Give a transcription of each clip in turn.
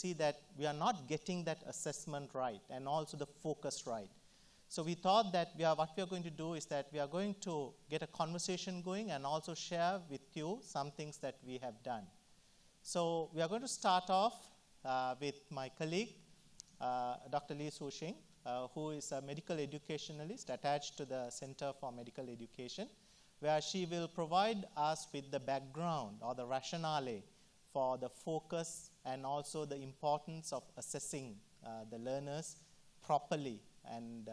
see that we are not getting that assessment right and also the focus right. So we thought that what we are going to do is that we are going to get a conversation going and also share with you some things that we have done. So we are going to start off with my colleague, Dr. Lee Su-Shing, who is a medical educationalist attached to the Center for Medical Education, where she will provide us with the background or the rationale for the focus and also the importance of assessing the learners properly and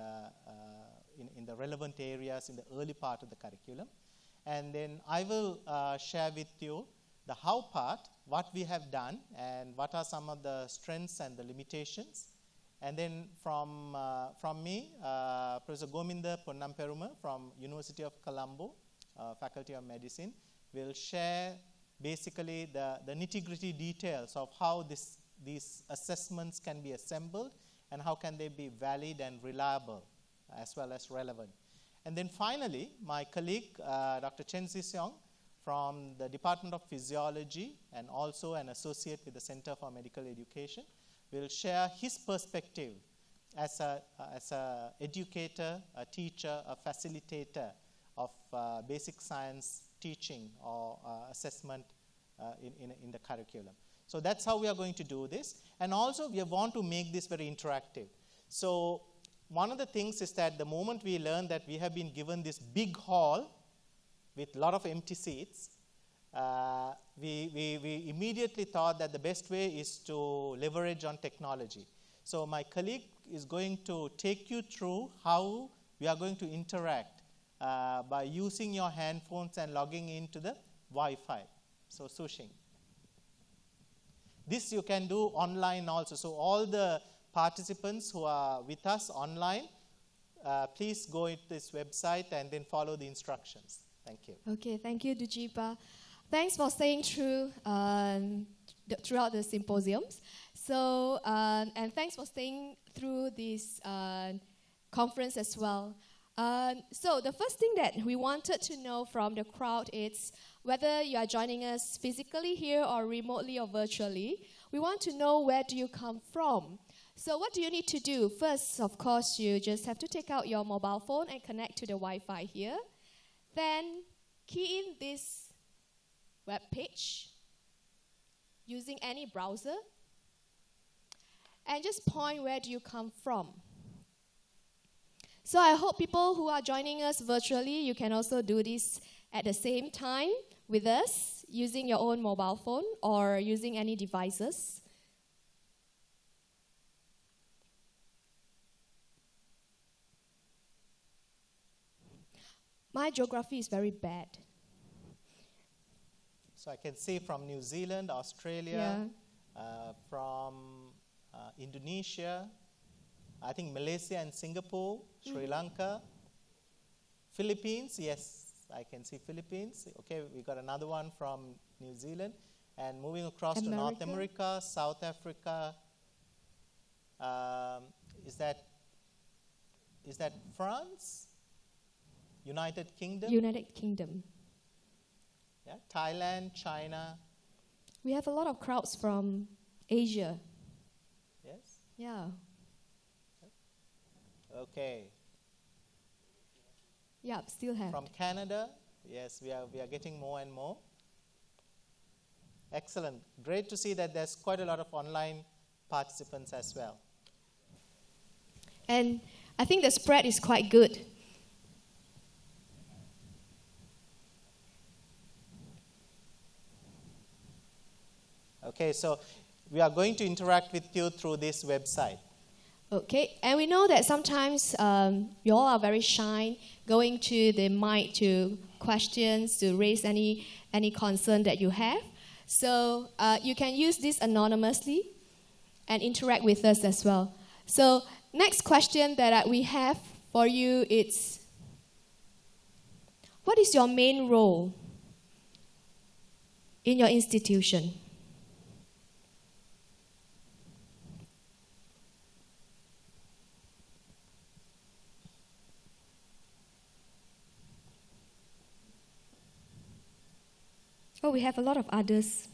in the relevant areas in the early part of the curriculum. And then I will share with you the how part, what we have done, and what are some of the strengths and the limitations. And then from me, Professor Gominda Ponnamperuma from University of Colombo, Faculty of Medicine, will share basically the nitty-gritty details of how these assessments can be assembled and how can they be valid and reliable as well as relevant. And then finally, my colleague, Dr. Chen Zixiong from the Department of Physiology and also an associate with the Center for Medical Education, will share his perspective as a educator, a teacher, a facilitator of basic science teaching or assessment in the curriculum. So that's how we are going to do this. And also we want to make this very interactive. So one of the things is that the moment we learn that we have been given this big hall with a lot of empty seats, we immediately thought that the best way is to leverage on technology. So my colleague is going to take you through how we are going to interact by using your handphones and logging into the Wi-Fi. So Su-Shing. This you can do online also. So all the participants who are with us online, please go into this website and then follow the instructions. Thank you. Okay, thank you, Dujipa. Thanks for staying through throughout the symposiums. So, and thanks for staying through this conference as well. So the first thing that we wanted to know from the crowd is whether you are joining us physically here or remotely or virtually. We want to know where do you come from. So what do you need to do? First, of course, you just have to take out your mobile phone and connect to the Wi-Fi here. Then key in this web page using any browser and just point where do you come from. So I hope people who are joining us virtually, you can also do this at the same time with us using your own mobile phone or using any devices. My geography is very bad. So I can see from New Zealand, Australia, from Indonesia, I think Malaysia and Singapore, Sri Lanka, Philippines, yes, I can see Philippines. Okay, we got another one from New Zealand. And moving across to North America, South Africa, is that France? United Kingdom? United Kingdom. Yeah, Thailand, China. We have a lot of crowds from Asia. Yes? Yeah. Okay. Yeah, still have. From Canada, yes, we are getting more and more. Excellent. Great to see that there's quite a lot of online participants as well. And I think the spread is quite good. Okay, so we are going to interact with you through this website. Okay, and we know that sometimes you all are very shy going to the mic to questions, to raise any concern that you have. So you can use this anonymously and interact with us as well. So next question that we have for you is, what is your main role in your institution? Oh, we have a lot of others.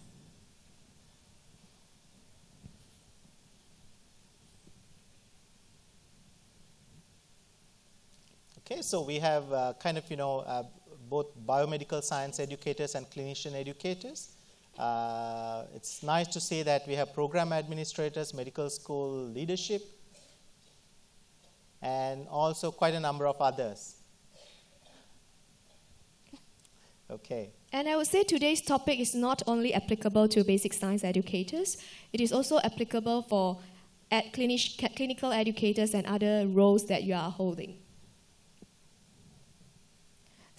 Okay, so we have both biomedical science educators and clinician educators. It's nice to see that we have program administrators, medical school leadership, and also quite a number of others. Okay. And I would say today's topic is not only applicable to basic science educators, it is also applicable for clinical educators and other roles that you are holding.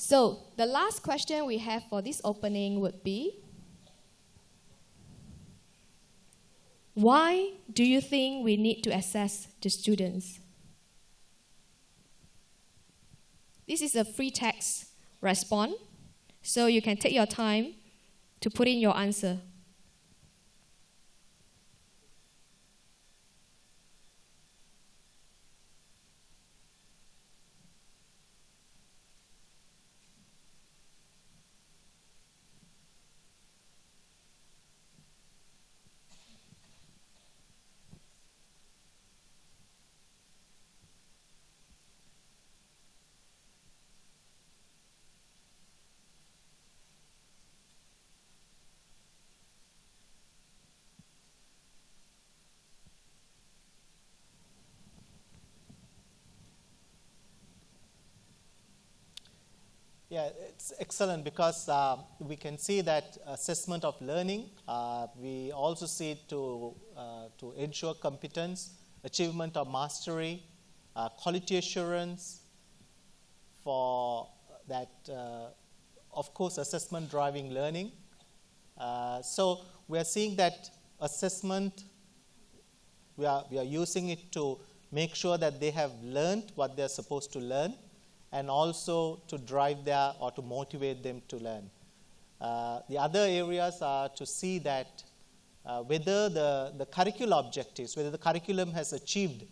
So, the last question we have for this opening would be, why do you think we need to assess the students? This is a free text response, so you can take your time to put in your answer. Yeah, it's excellent because we can see that assessment of learning. We also see it to ensure competence, achievement of mastery, quality assurance, for that, of course, assessment driving learning. So we are seeing that assessment, we are using it to make sure that they have learned what they are supposed to learn, and also to drive or to motivate them to learn. The other areas are to see that whether the curricular objectives, whether the curriculum has achieved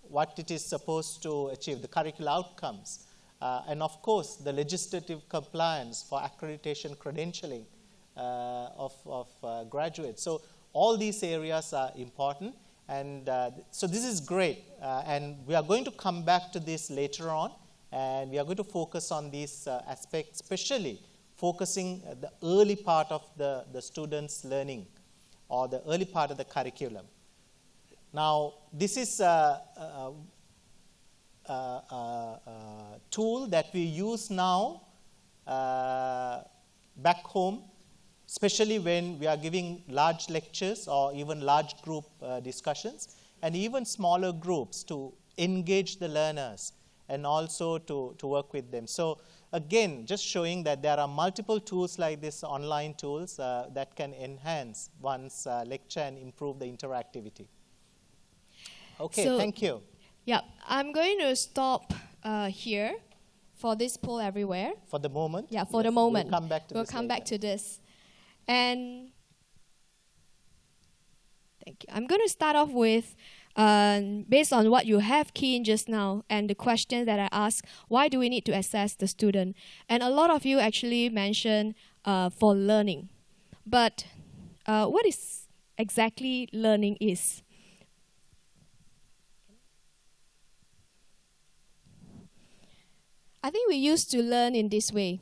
what it is supposed to achieve, the curricular outcomes, and of course the legislative compliance for accreditation credentialing of graduates. So all these areas are important, and so this is great, and we are going to come back to this later on. And we are going to focus on these aspects, especially focusing the early part of the students' learning or the early part of the curriculum. Now, this is a tool that we use now back home, especially when we are giving large lectures or even large group discussions, and even smaller groups to engage the learners and also to work with them. So again, just showing that there are multiple tools like this, online tools, that can enhance one's lecture and improve the interactivity. Okay, so, thank you. Yeah, I'm going to stop here for this poll everywhere. For the moment? Yeah, for the moment. We'll come back to we'll this come later. back to this. And thank you. I'm going to start off with, based on what you have keyed in just now and the question that I asked, why do we need to assess the student? And a lot of you actually mentioned for learning. But what is exactly learning is? I think we used to learn in this way.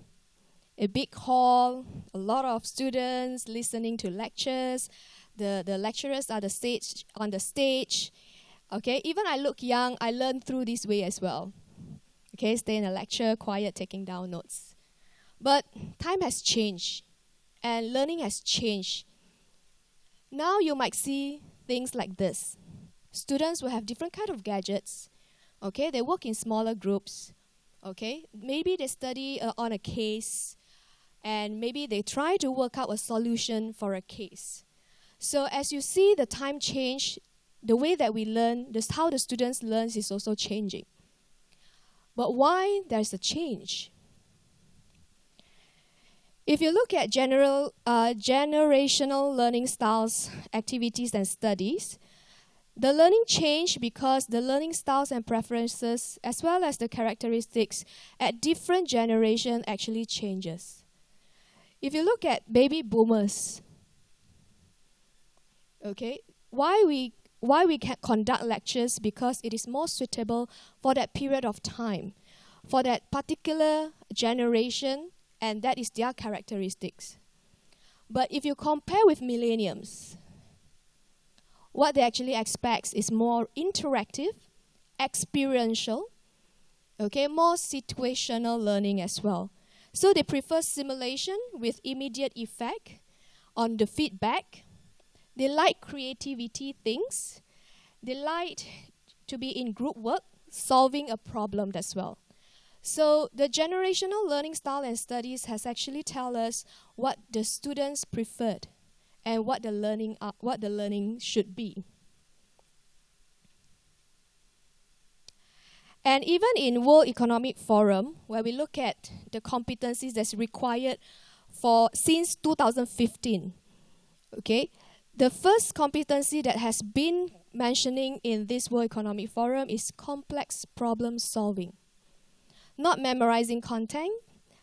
A big hall, a lot of students listening to lectures. The lecturers are on the stage. Okay, even I look young, I learned through this way as well. Okay, stay in a lecture, quiet, taking down notes. But time has changed, and learning has changed. Now you might see things like this. Students will have different kind of gadgets. Okay, they work in smaller groups. Okay, maybe they study on a case, and maybe they try to work out a solution for a case. So as you see the time change, the way that we learn, just how the students learn is also changing. But why there's a change? If you look at generational learning styles, activities, and studies, the learning changed because the learning styles and preferences, as well as the characteristics at different generations actually changes. If you look at baby boomers, okay, why we can conduct lectures? Because it is more suitable for that period of time. for that particular generation, and that is their characteristics. But if you compare with millenniums, what they actually expect is more interactive, experiential, okay, more situational learning as well. So they prefer simulation with immediate effect on the feedback. They like creativity things. They like to be in group work, solving a problem as well. So the generational learning style and studies has actually tell us what the students preferred and what the learning should be. And even in World Economic Forum, where we look at the competencies that's required for since 2015, okay, the first competency that has been mentioning in this World Economic Forum is complex problem solving. Not memorizing content,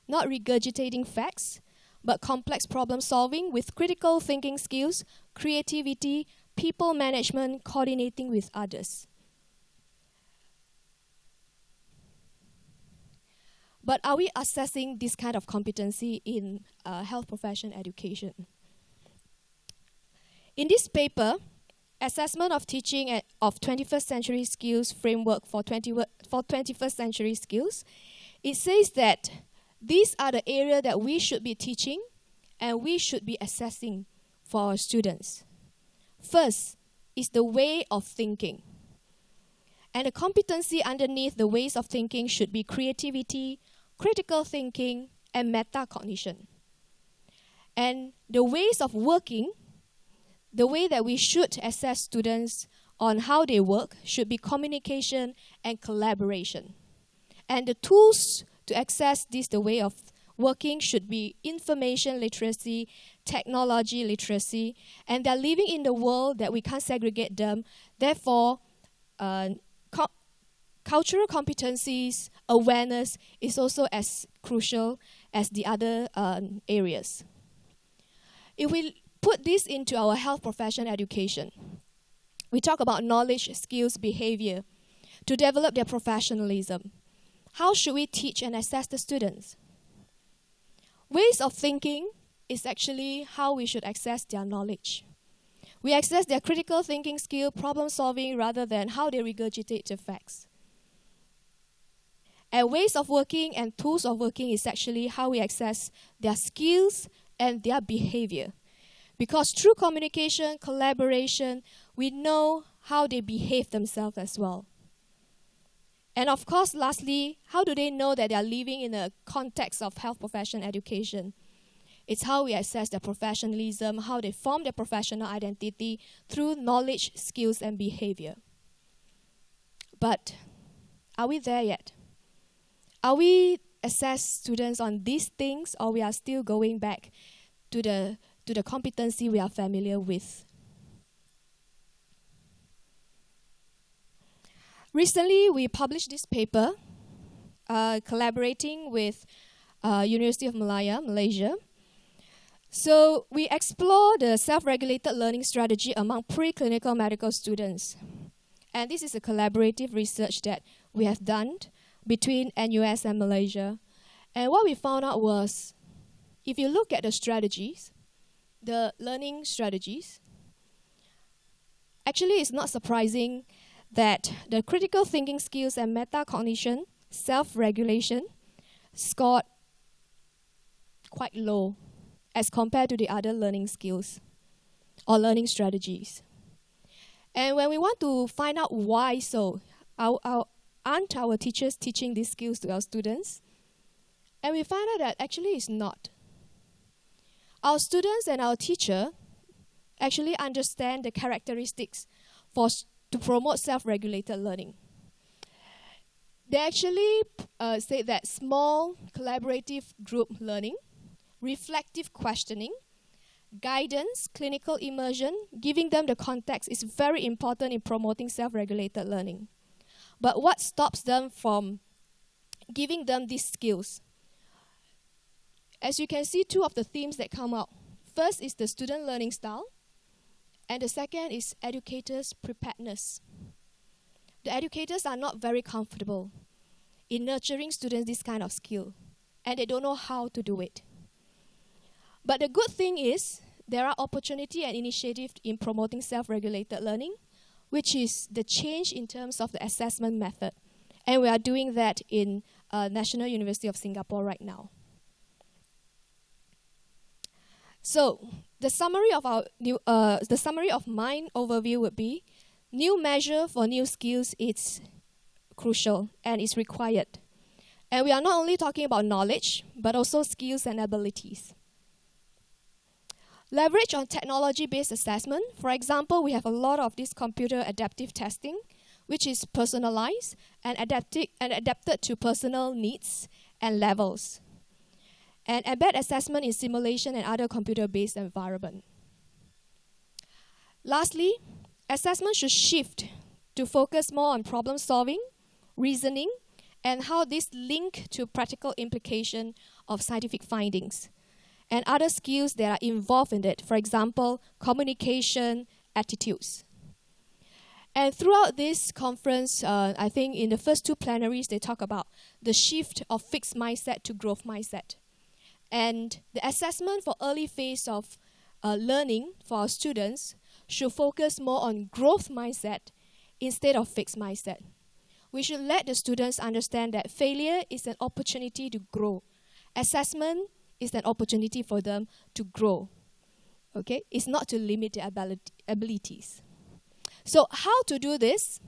not regurgitating facts, but complex problem solving with critical thinking skills, creativity, people management, coordinating with others. But are we assessing this kind of competency in health profession education? In this paper, Assessment of Teaching of 21st Century Skills Framework for 21st Century Skills, it says that these are the areas that we should be teaching and we should be assessing for our students. First is the way of thinking. And the competency underneath the ways of thinking should be creativity, critical thinking, and metacognition. And the ways of working, the way that we should assess students on how they work should be communication and collaboration. And the tools to access this, the way of working, should be information literacy, technology literacy, and they're living in the world that we can't segregate them. Therefore, cultural competencies, awareness is also as crucial as the other areas. If we put this into our health profession education, we talk about knowledge, skills, behavior to develop their professionalism. How should we teach and assess the students? Ways of thinking is actually how we should access their knowledge. We access their critical thinking skill, problem solving, rather than how they regurgitate the facts. And ways of working and tools of working is actually how we access their skills and their behavior. Because through communication, collaboration, we know how they behave themselves as well. And of course, lastly, how do they know that they are living in a context of health profession education? It's how we assess their professionalism, how they form their professional identity through knowledge, skills, and behavior. But are we there yet? Are we assess students on these things, or we are still going back to the competency we are familiar with? Recently, we published this paper collaborating with University of Malaya, Malaysia. So we explore the self-regulated learning strategy among preclinical medical students. And this is a collaborative research that we have done between NUS and Malaysia. And what we found out was, if you look at the strategies, the learning strategies, actually it's not surprising that the critical thinking skills and metacognition, self-regulation, scored quite low as compared to the other learning skills or learning strategies. And when we want to find out why so, aren't our teachers teaching these skills to our students? And we find out that actually it's not. Our students and our teacher actually understand the characteristics to promote self-regulated learning. They actually say that small collaborative group learning, reflective questioning, guidance, clinical immersion, giving them the context is very important in promoting self-regulated learning. But what stops them from giving them these skills? As you can see, two of the themes that come out. First is the student learning style, and the second is educators' preparedness. The educators are not very comfortable in nurturing students this kind of skill, and they don't know how to do it. But the good thing is, there are opportunity and initiative in promoting self-regulated learning, which is the change in terms of the assessment method. And we are doing that in National University of Singapore right now. So the summary of mine overview would be: new measure for new skills is crucial and is required. And we are not only talking about knowledge, but also skills and abilities. Leverage on technology-based assessment. For example, we have a lot of this computer adaptive testing, which is personalized and adapted to personal needs and levels. And embed assessment in simulation and other computer-based environment. Lastly, assessment should shift to focus more on problem solving, reasoning, and how this link to practical implication of scientific findings, and other skills that are involved in it, for example, communication, attitudes. And throughout this conference, I think in the first two plenaries, they talk about the shift of fixed mindset to growth mindset. And the assessment for early phase of learning for our students should focus more on growth mindset instead of fixed mindset. We should let the students understand that failure is an opportunity to grow. Assessment is an opportunity for them to grow. Okay? It's not to limit their abilities. So how to do this?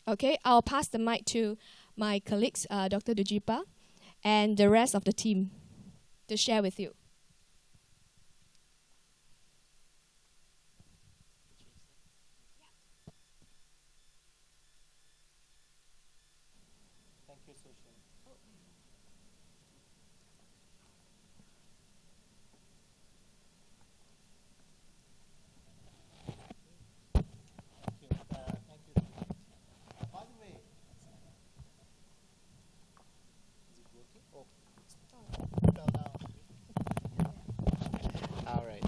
Okay, I'll pass the mic to my colleagues, Dr. Dujipa, and the rest of the team to share with you. Thank you, Sushin. Thank you. By the way, is it working? Oh, well now. All right.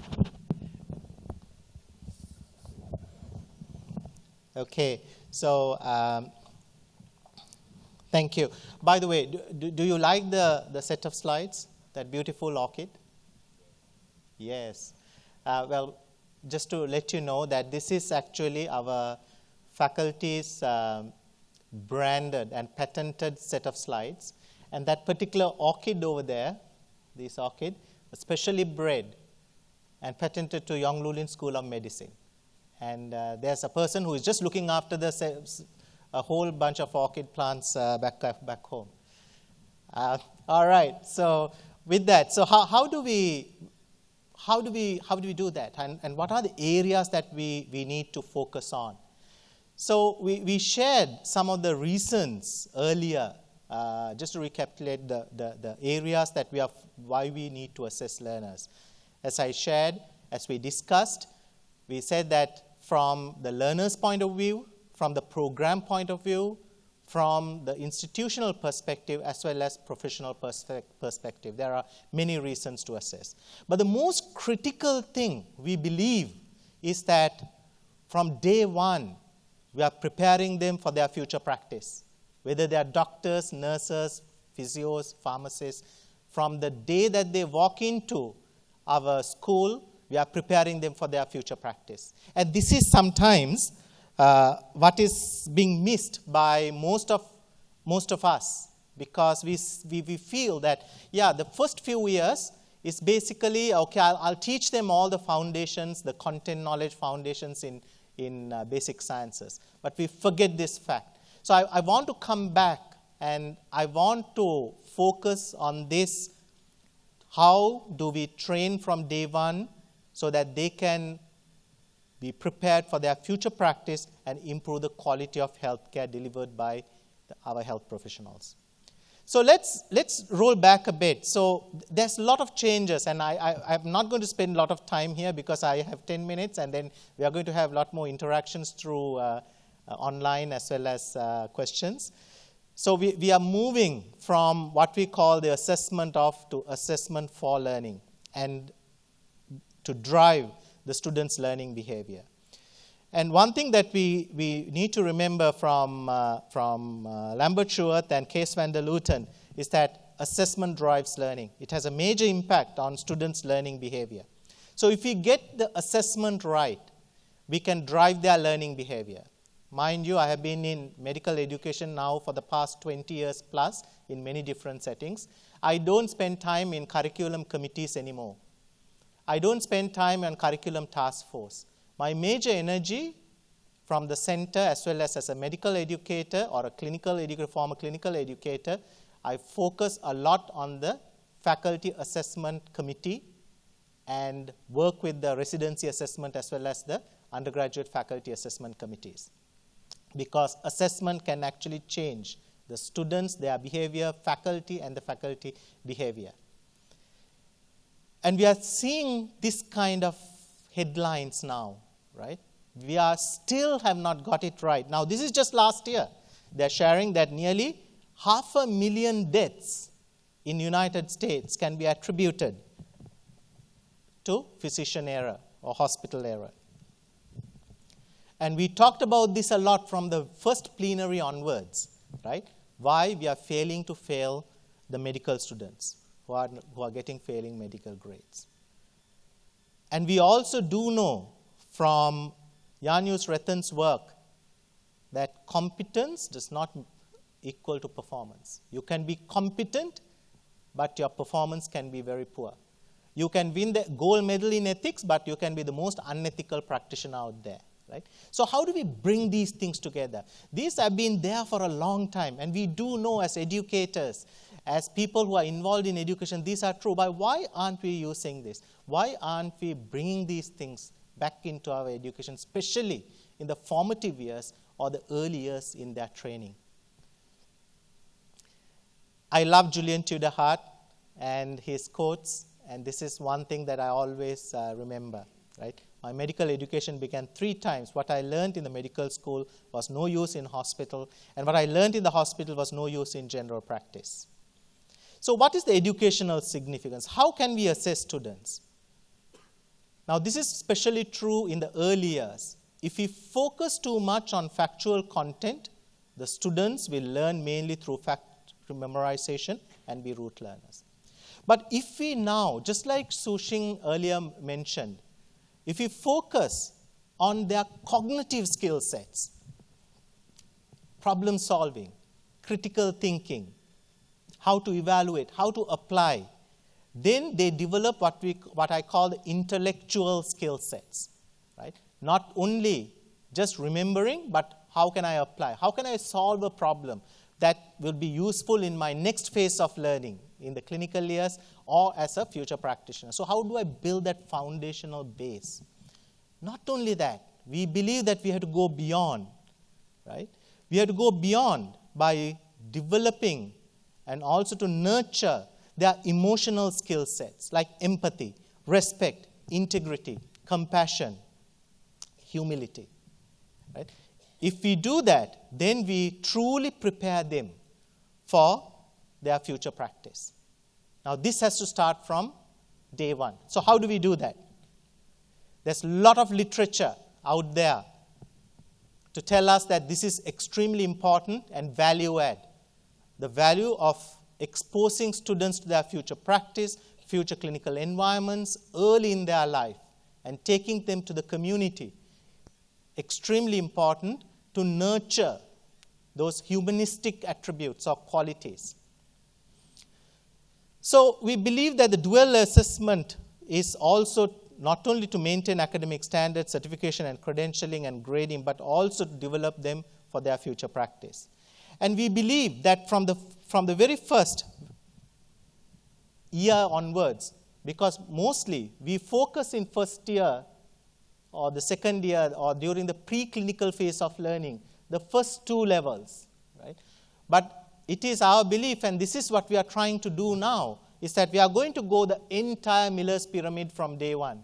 Okay, so thank you. By the way, do you like the set of slides, that beautiful orchid? Yes. Well, just to let you know that this is actually our faculty's branded and patented set of slides. And that particular orchid over there, this orchid, specially bred and patented to Yong Lulin School of Medicine. And there's a person who is just looking after a whole bunch of orchid plants back home. All right. So with that, so how do we do that? And what are the areas that we need to focus on? So we shared some of the reasons earlier, just to recapitulate the areas that why we need to assess learners. As I shared, as we discussed, we said that from the learner's point of view, from the program point of view, from the institutional perspective, as well as professional perspective. There are many reasons to assess. But the most critical thing we believe is that from day one, we are preparing them for their future practice. Whether they are doctors, nurses, physios, pharmacists, from the day that they walk into our school, we are preparing them for their future practice. And this is sometimes what is being missed by most of us, because we feel that, the first few years is basically, okay, I'll teach them all the foundations, the content knowledge foundations in basic sciences. But we forget this fact. So I want to come back and I want to focus on this. How do we train from day one so that they can be prepared for their future practice and improve the quality of healthcare delivered by our health professionals? So let's roll back a bit. So there's a lot of changes, and I'm not going to spend a lot of time here because I have 10 minutes, and then we are going to have a lot more interactions through online as well as questions. So we are moving from what we call the assessment of to assessment for learning, and to drive the students' learning behavior. And one thing that we need to remember from Lambert Schuert and Kees van der Looten is that assessment drives learning. It has a major impact on students' learning behavior. So if we get the assessment right, we can drive their learning behavior. Mind you, I have been in medical education now for the past 20 years plus in many different settings. I don't spend time in curriculum committees anymore. I don't spend time on curriculum task force. My major energy from the center as well as a medical educator or a clinical educator, former clinical educator, I focus a lot on the faculty assessment committee and work with the residency assessment as well as the undergraduate faculty assessment committees. Because assessment can actually change the students, their behavior, faculty, and the faculty behavior. And we are seeing this kind of headlines now, right? We are still have not got it right. Now, this is just last year. They're sharing that nearly 500,000 deaths in United States can be attributed to physician error or hospital error. And we talked about this a lot from the first plenary onwards, right? Why we are failing to fail the medical students who are getting failing medical grades. And we also do know from Janus Rethen's work that competence does not equal to performance. You can be competent, but your performance can be very poor. You can win the gold medal in ethics, but you can be the most unethical practitioner out there. Right? So how do we bring these things together? These have been there for a long time, and we do know as educators, as people who are involved in education, these are true. But why aren't we using this? Why aren't we bringing these things back into our education, especially in the formative years or the early years in their training? I love Julian Tudor Hart and his quotes, and this is one thing that I always remember, right? My medical education began 3 times. What I learned in the medical school was no use in hospital, and what I learned in the hospital was no use in general practice. So what is the educational significance? How can we assess students? Now, this is especially true in the early years. If we focus too much on factual content, the students will learn mainly through memorization and be rote learners. But if we now, just like Sushing earlier mentioned, if we focus on their cognitive skill sets, problem solving, critical thinking, how to evaluate, how to apply, then they develop what I call the intellectual skill sets, right? Not only just remembering, but how can I apply? How can I solve a problem that will be useful in my next phase of learning in the clinical years or as a future practitioner? So how do I build that foundational base? Not only that, we believe that we have to go beyond, right? We have to go beyond by developing and also to nurture their emotional skill sets like empathy, respect, integrity, compassion, humility, right? If we do that, then we truly prepare them for their future practice. Now, this has to start from day one. So how do we do that? There's a lot of literature out there to tell us that this is extremely important and value add. The value of exposing students to their future practice, future clinical environments early in their life and taking them to the community. Extremely important to nurture those humanistic attributes or qualities. So we believe that the dual assessment is also not only to maintain academic standards, certification and credentialing and grading, but also to develop them for their future practice. And we believe that from the very first year onwards, because mostly we focus in first year or the second year or during the preclinical phase of learning, the first 2 levels, right? But it is our belief, and this is what we are trying to do now, is that we are going to go the entire Miller's pyramid from day one,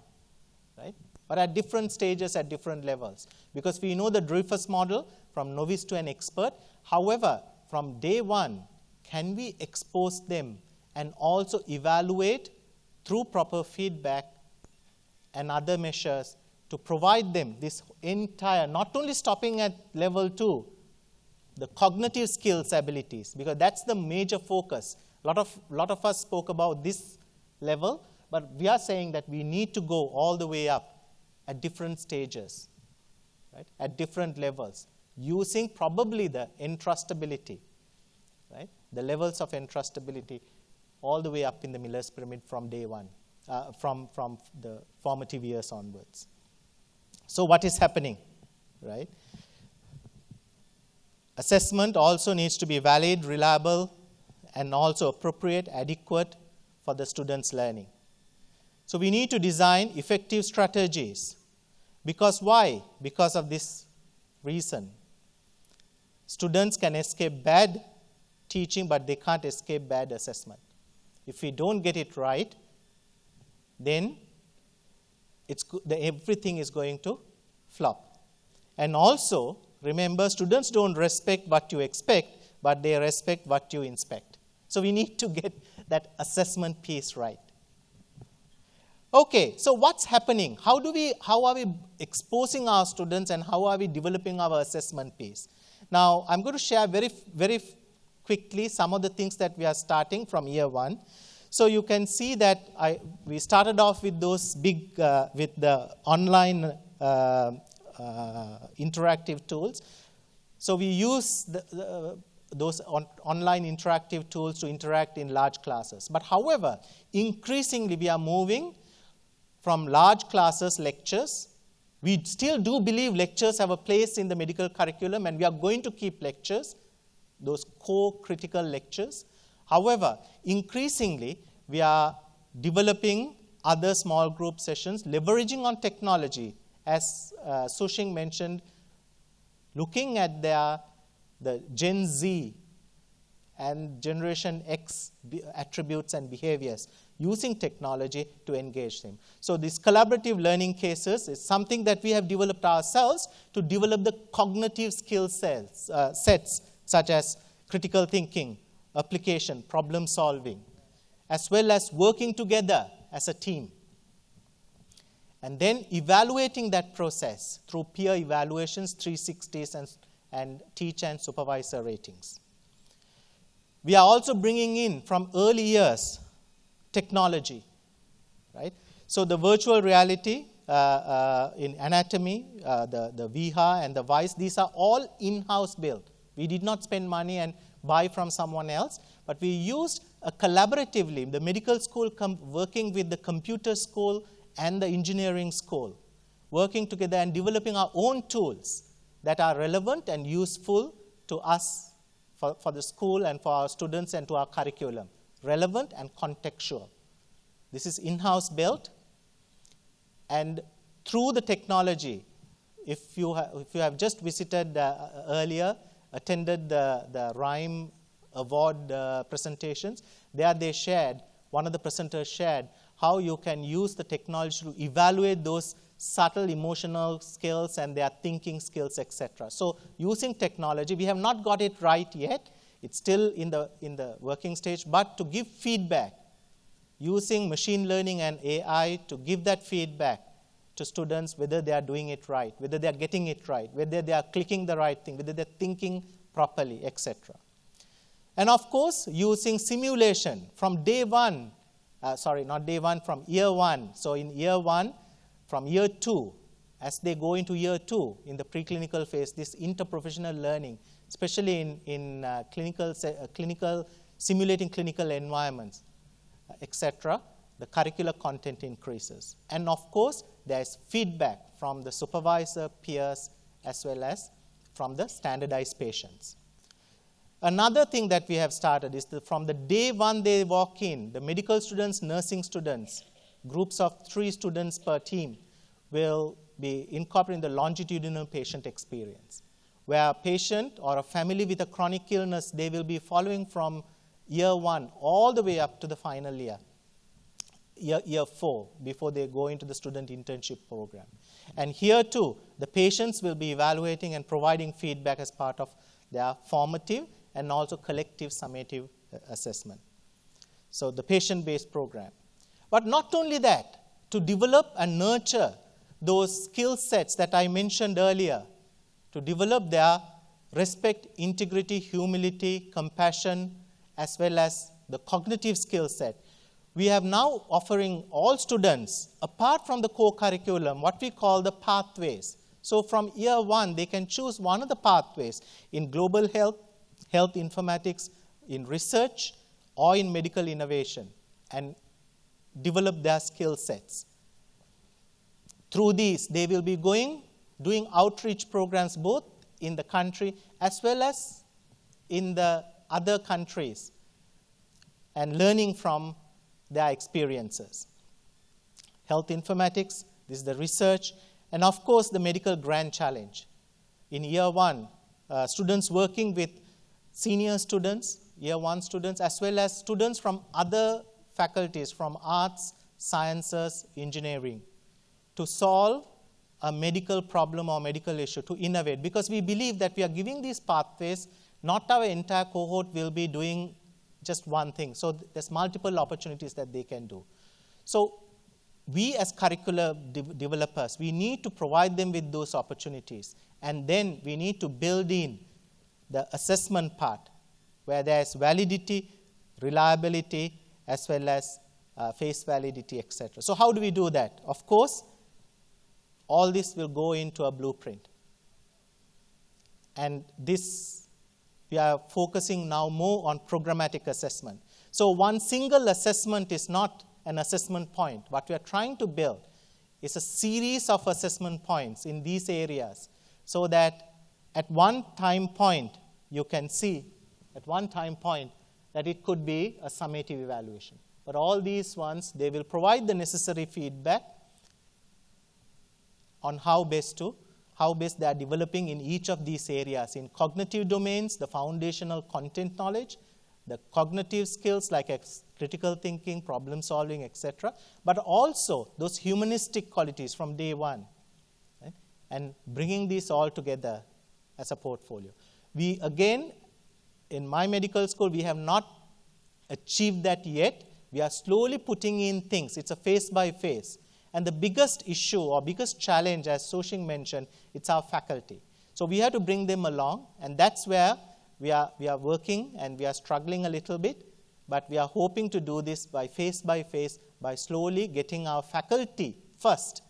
right? But at different stages, at different levels. Because we know the Dreyfus model from novice to an expert. However, from day one, can we expose them and also evaluate through proper feedback and other measures to provide them this entire, not only stopping at level 2, the cognitive skills abilities, because that's the major focus. A lot of us spoke about this level, but we are saying that we need to go all the way up at different stages, right? At different levels, using probably the entrustability, right? The levels of entrustability all the way up in the Miller's pyramid from day one, from the formative years onwards. So what is happening, right? Assessment also needs to be valid, reliable, and also appropriate, adequate for the students' learning. So we need to design effective strategies. Because why? Because of this reason. Students can escape bad teaching, but they can't escape bad assessment. If we don't get it right, then everything is going to flop. And also, remember, students don't respect what you expect, but they respect what you inspect. So we need to get that assessment piece right. Okay, so what's happening? How are we exposing our students, and how are we developing our assessment piece? Now, I'm going to share very, very quickly some of the things that we are starting from year 1. So you can see that we started off with those big, with the online interactive tools. So we use those online interactive tools to interact in large classes. But however, increasingly we are moving from large classes, lectures. We still do believe lectures have a place in the medical curriculum, and we are going to keep lectures, those core critical lectures. However, increasingly, we are developing other small group sessions, leveraging on technology, as Sushing mentioned, looking at the Gen Z and Generation X attributes and behaviors, using technology to engage them. So these collaborative learning cases is something that we have developed ourselves to develop the cognitive skill sets, such as critical thinking, application, problem solving, as well as working together as a team. And then evaluating that process through peer evaluations, 360s, and teacher and supervisor ratings. We are also bringing in, from early years, technology, right? So the virtual reality in anatomy, the VIHA and the VICE, these are all in-house built. We did not spend money and buy from someone else, but we used collaboratively, the medical school working with the computer school and the engineering school, working together and developing our own tools that are relevant and useful to us for the school and for our students and to our curriculum. Relevant and contextual. This is in-house built, and through the technology, if you have just visited earlier, attended the RIME award presentations, there they shared, one of the presenters shared, how you can use the technology to evaluate those subtle emotional skills and their thinking skills, etc. So using technology, we have not got it right yet. It's still in the working stage, but to give feedback, using machine learning and AI to give that feedback to students, whether they are doing it right, whether they are getting it right, whether they are clicking the right thing, whether they're thinking properly, etc. And of course, using simulation from day 1, from year 1. So in year 1, from year 2, as they go into year 2, in the preclinical phase, this interprofessional learning, especially in simulating clinical environments, etc., the curricular content increases. And of course, there's feedback from the supervisor, peers, as well as from the standardized patients. Another thing that we have started is from the day 1 they walk in, the medical students, nursing students, groups of 3 students per team will be incorporating the longitudinal patient experience, where a patient or a family with a chronic illness, they will be following from year 1 all the way up to the final year 4, before they go into the student internship program. And here too, the patients will be evaluating and providing feedback as part of their formative and also collective summative assessment. So the patient-based program. But not only that, to develop and nurture those skill sets that I mentioned earlier, to develop their respect, integrity, humility, compassion, as well as the cognitive skill set. We have now offering all students, apart from the core curriculum, what we call the pathways. So from year one, they can choose one of the pathways in global health, health informatics, in research, or in medical innovation, and develop their skill sets. Through these, they will be doing outreach programs both in the country as well as in the other countries, and learning from their experiences. Health informatics, this is the research, and of course the medical grand challenge. In year one, students working with senior students, year one students, as well as students from other faculties, from arts, sciences, engineering, to solve a medical problem or medical issue, to innovate, because we believe that we are giving these pathways, not our entire cohort will be doing just one thing. So there's multiple opportunities that they can do. So we as curricular developers, we need to provide them with those opportunities, and then we need to build in the assessment part, where there's validity, reliability, as well as face validity, etc. So how do we do that? Of course, all this will go into a blueprint. And this, we are focusing now more on programmatic assessment. So one single assessment is not an assessment point. What we are trying to build is a series of assessment points in these areas, so that at one time point, you can see at one time point that it could be a summative evaluation. But all these ones, they will provide the necessary feedback on how best they are developing in each of these areas. In cognitive domains, the foundational content knowledge, the cognitive skills like critical thinking, problem solving, etc., but also those humanistic qualities from day one, right? And bringing these all together as a portfolio. We, again, in my medical school, we have not achieved that yet. We are slowly putting in things. It's a phase by phase. And the biggest issue or biggest challenge, as Soshing mentioned, it's our faculty. So we have to bring them along, and that's where we are working, and we are struggling a little bit, but we are hoping to do this by phase, by slowly getting our faculty first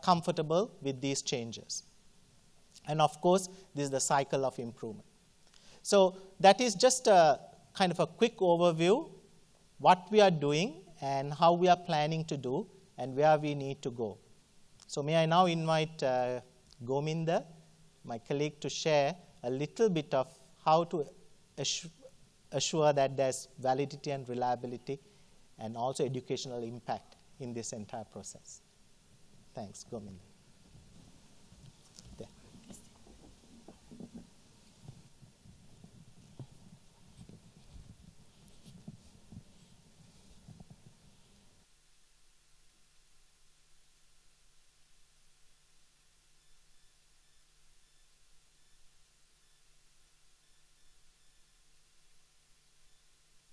comfortable with these changes. And of course, this is the cycle of improvement. So that is just a kind of a quick overview, what we are doing and how we are planning to do and where we need to go. So may I now invite Gominda, my colleague, to share a little bit of how to assure that there's validity and reliability and also educational impact in this entire process. Thanks, Gominda. There.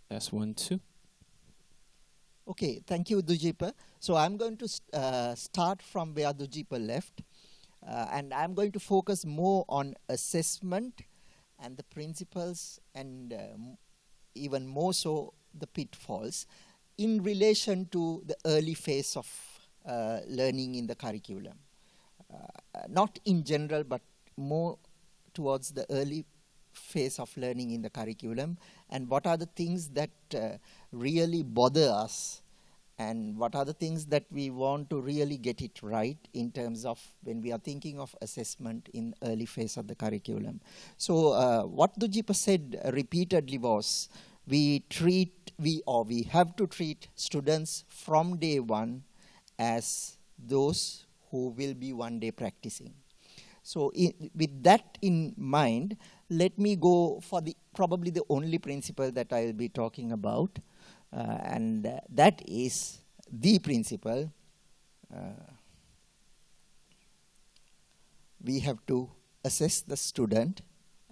That's 1, 2. Okay, thank you, Dujipa. So I'm going to start from where Dujipa left, and I'm going to focus more on assessment and the principles, and even more so the pitfalls in relation to the early phase of learning in the curriculum. Not in general, but more towards the early phase of learning in the curriculum, and what are the things that really bother us, and what are the things that we want to really get it right in terms of when we are thinking of assessment in early phase of the curriculum. So what Dujipa said repeatedly was, we have to treat students from day one as those who will be one day practicing. So with that in mind, let me go for probably the only principle that I will be talking about, and that is the principle. We have to assess the student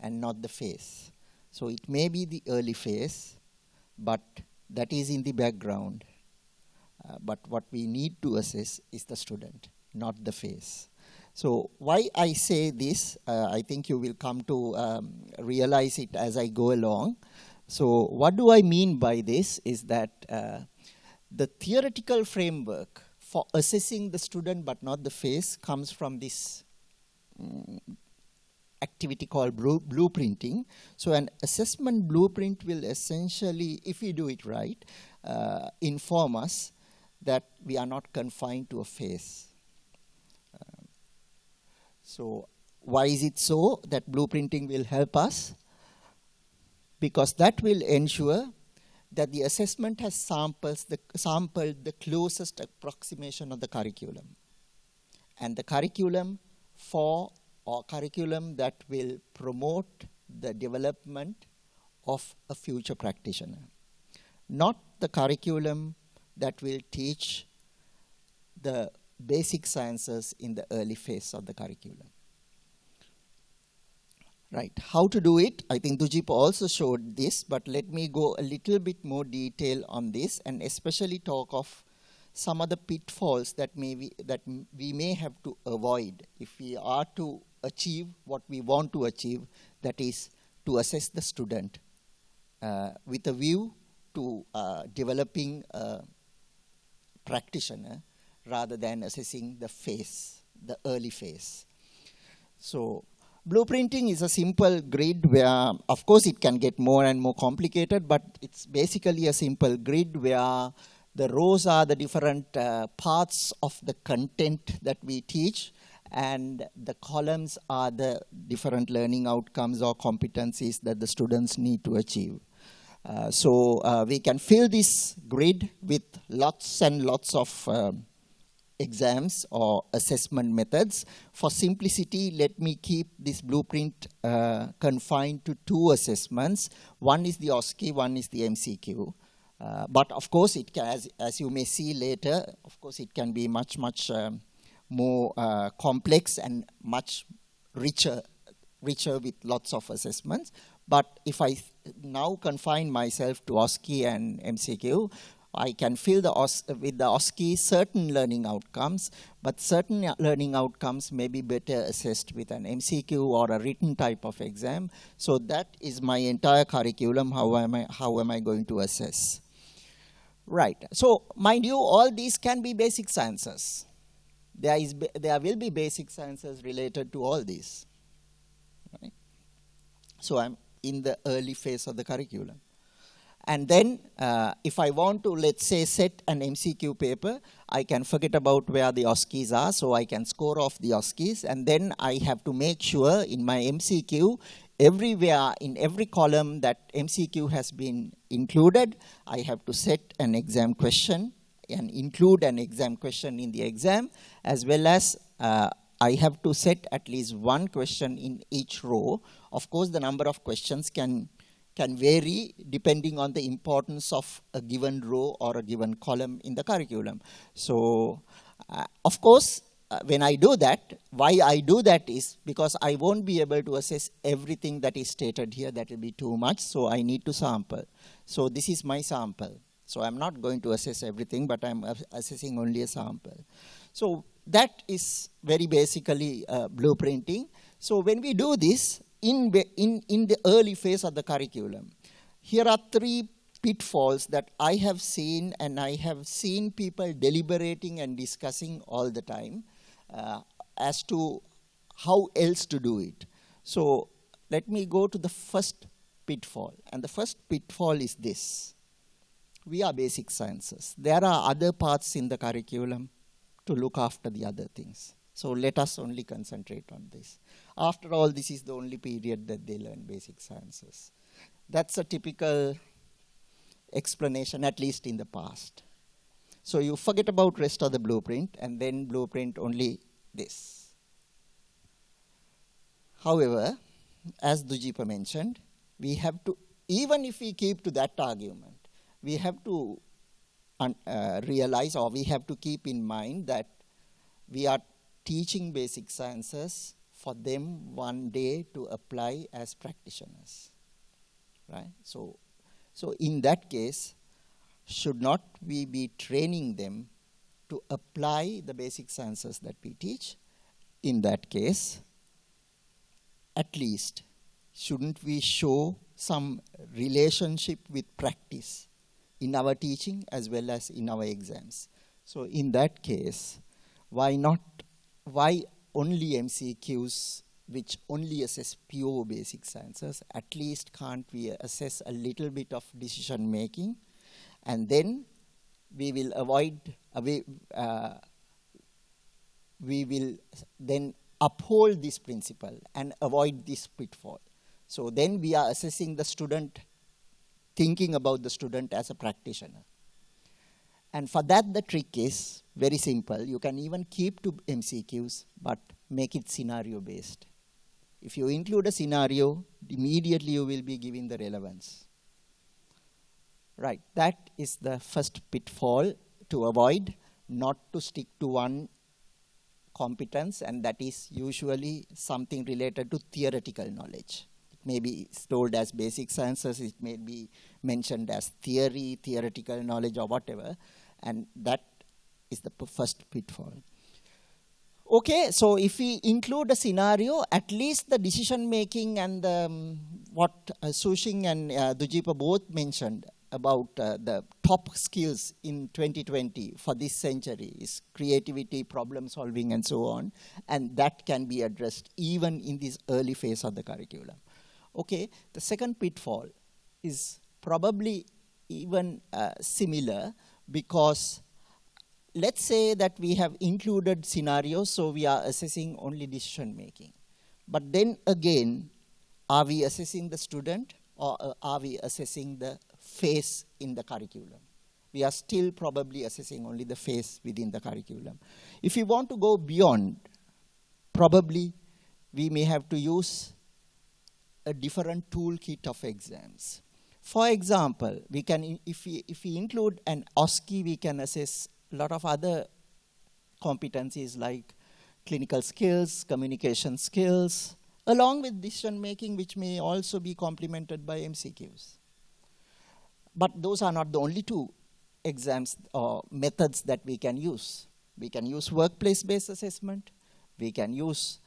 and not the phase. So it may be the early phase, but that is in the background. but what we need to assess is the student, not the face. So why I say this, I think you will come to realize it as I go along. So what do I mean by this is that the theoretical framework for assessing the student but not the face comes from this activity called blueprinting. So an assessment blueprint will essentially, if we do it right, inform us that we are not confined to a face. So why is it so that blueprinting will help us? Because that will ensure that the assessment has sampled the closest approximation of the curriculum. And the curriculum curriculum that will promote the development of a future practitioner. Not the curriculum that will teach the basic sciences in the early phase of the curriculum. Right, how to do it? I think Dujip also showed this, but let me go a little bit more detail on this and especially talk of some of the pitfalls that we may have to avoid if we are to achieve what we want to achieve, that is to assess the student with a view to developing a practitioner rather than assessing the phase, the early phase. So blueprinting is a simple grid where, of course, it can get more and more complicated, but it's basically a simple grid where the rows are the different parts of the content that we teach, and the columns are the different learning outcomes or competencies that the students need to achieve. So we can fill this grid with lots and lots of exams or assessment methods. For simplicity, let me keep this blueprint confined to two assessments. One is the OSCE, one is the MCQ. But of course, it can, as you may see later, of course, it can be much more complex and much richer with lots of assessments. But if I now confine myself to OSCE and MCQ, I can fill with the OSCE certain learning outcomes, but certain learning outcomes may be better assessed with an MCQ or a written type of exam. So that is my entire curriculum. How am I going to assess? Right. So mind you, all these can be basic sciences. There will be basic sciences related to all these. Right? So I'm in the early phase of the curriculum. And then if I want to, let's say, set an MCQ paper, I can forget about where the OSCEs are, so I can score off the OSCEs. And then I have to make sure in my MCQ, everywhere, in every column that MCQ has been included, I have to set an exam question and include an exam question in the exam, as well as I have to set at least one question in each row. Of course, the number of questions can vary depending on the importance of a given row or a given column in the curriculum. So, of course, when I do that, why I do that is because I won't be able to assess everything that is stated here. That will be too much, so I need to sample. So this is my sample. So I'm not going to assess everything, but I'm assessing only a sample. So that is very basically blueprinting. So when we do this, in the early phase of the curriculum, here are three pitfalls that I have seen, and I have seen people deliberating and discussing all the time as to how else to do it. So let me go to the first pitfall. And the first pitfall is this. We are basic sciences. There are other parts in the curriculum to look after the other things. So let us only concentrate on this. After all, this is the only period that they learn basic sciences. That's a typical explanation, at least in the past. So you forget about rest of the blueprint, and then blueprint only this. However, as Dujipa mentioned, we have to, even if we keep to that argument, we have to realize, or we have to keep in mind that we are teaching basic sciences for them one day to apply as practitioners, right? So in that case, should not we be training them to apply the basic sciences that we teach? In that case, at least, shouldn't we show some relationship with practice in our teaching as well as in our exams? So in that case, why only MCQs which only assess pure basic sciences? At least can't we assess a little bit of decision making, and then we will avoid, we will then uphold this principle and avoid this pitfall. So then we are assessing the student, thinking about the student as a practitioner. And for that, the trick is very simple. You can even keep to MCQs, but make it scenario-based. If you include a scenario, immediately you will be giving the relevance. Right, that is the first pitfall to avoid, not to stick to one competence, and that is usually something related to theoretical knowledge. It may be told as basic sciences, it may be mentioned as theory, theoretical knowledge, or whatever, and that is the first pitfall. Okay, so if we include a scenario, at least the decision making and what Sushing and Dujipa both mentioned about the top skills in 2020 for this century is creativity, problem solving, and so on, and that can be addressed even in this early phase of the curriculum. Okay, the second pitfall is probably even similar, because let's say that we have included scenarios, so we are assessing only decision making. But then again, are we assessing the student, or are we assessing the phase in the curriculum? We are still probably assessing only the phase within the curriculum. If we want to go beyond, probably we may have to use a different toolkit of exams. For example, we can, if we include an OSCE, we can assess a lot of other competencies like clinical skills, communication skills, along with decision making, which may also be complemented by MCQs. But those are not the only two exams or methods that we can use. We can use workplace-based assessment. We can use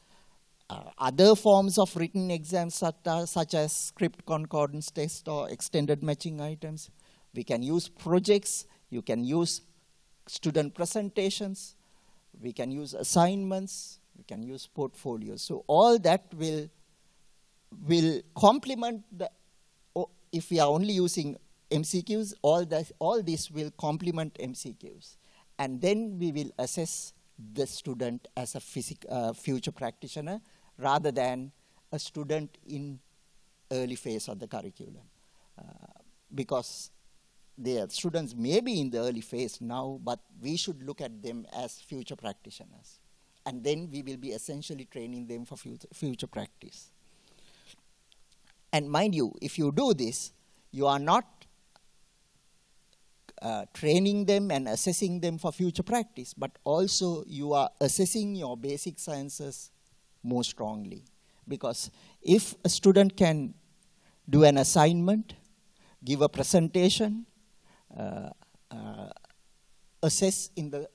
other forms of written exams such as script concordance test or extended matching items. We can use projects. You can use student presentations. We can use assignments. We can use portfolios. So all that will complement the, if we are only using MCQs, all this will complement MCQs. And then we will assess the student as a future practitioner rather than a student in early phase of the curriculum. Because the students may be in the early phase now, but we should look at them as future practitioners. And then we will be essentially training them for future practice. And mind you, if you do this, you are not training them and assessing them for future practice, but also you are assessing your basic sciences more strongly. Because if a student can do an assignment, give a presentation, assess in the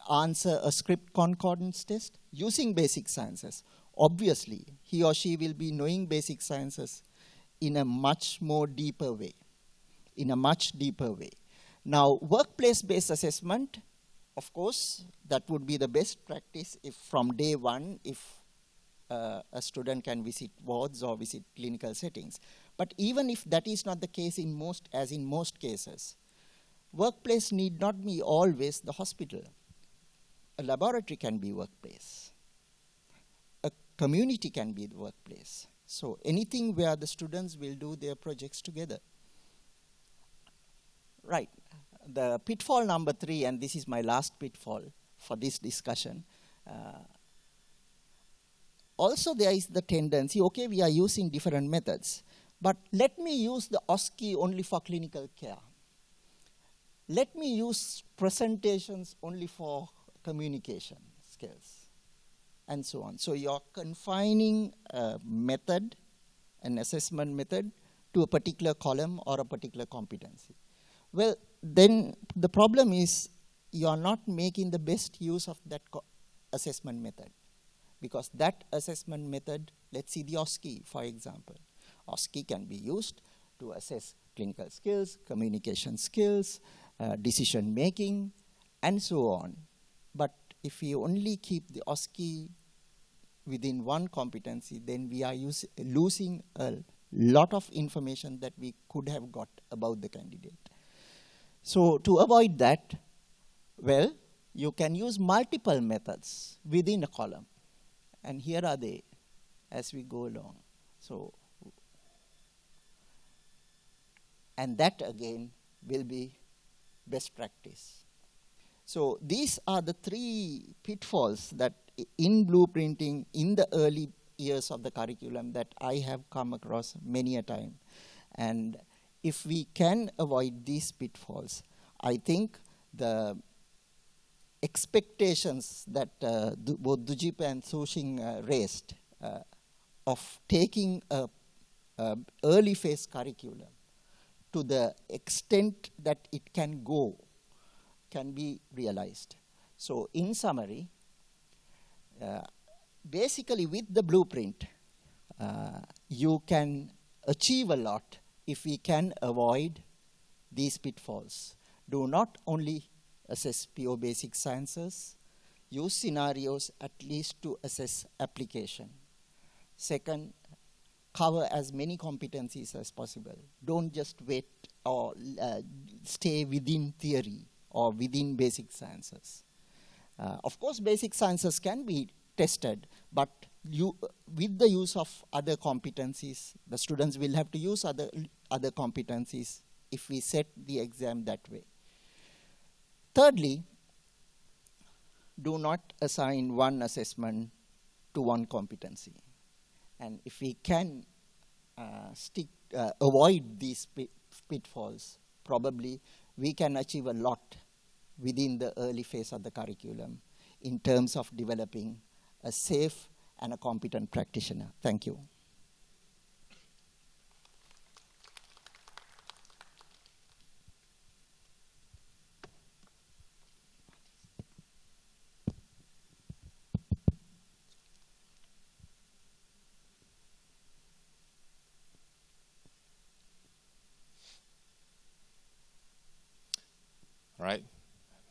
answer a script concordance test using basic sciences, obviously he or she will be knowing basic sciences in a much more deeper way. Now, workplace-based assessment, of course, that would be the best practice if from day one, if a student can visit wards or visit clinical settings. But even if that is not the case in most cases, workplace need not be always the hospital. A laboratory can be workplace. A community can be the workplace. So anything where the students will do their projects together. Right. The pitfall number 3, and this is my last pitfall for this discussion. Also, there is the tendency, okay, we are using different methods, but let me use the OSCE only for clinical care. Let me use presentations only for communication skills, and so on. So you're confining a method, an assessment method, to a particular column or a particular competency. Well, then the problem is you are not making the best use of that assessment method, because that assessment method, let's see the OSCE, for example. OSCE can be used to assess clinical skills, communication skills, decision making, and so on. But if we only keep the OSCE within one competency, then we are losing a lot of information that we could have got about the candidate. So to avoid that, well, you can use multiple methods within a column. And here are they as we go along. So, and that again will be best practice. So these are the 3 pitfalls that in blueprinting in the early years of the curriculum that I have come across many a time. And if we can avoid these pitfalls, I think the expectations that both Dujipa and Soshing raised of taking a early phase curriculum to the extent that it can go can be realized. So in summary, basically with the blueprint, you can achieve a lot if we can avoid these pitfalls. Do not only assess pure basic sciences, use scenarios at least to assess application. Second, cover as many competencies as possible. Don't just wait or stay within theory or within basic sciences. Of course, basic sciences can be tested, but with the use of other competencies, the students will have to use other competencies if we set the exam that way. Thirdly, do not assign one assessment to one competency. And if we can avoid these pitfalls, probably we can achieve a lot within the early phase of the curriculum in terms of developing a safe and a competent practitioner. Thank you. All right.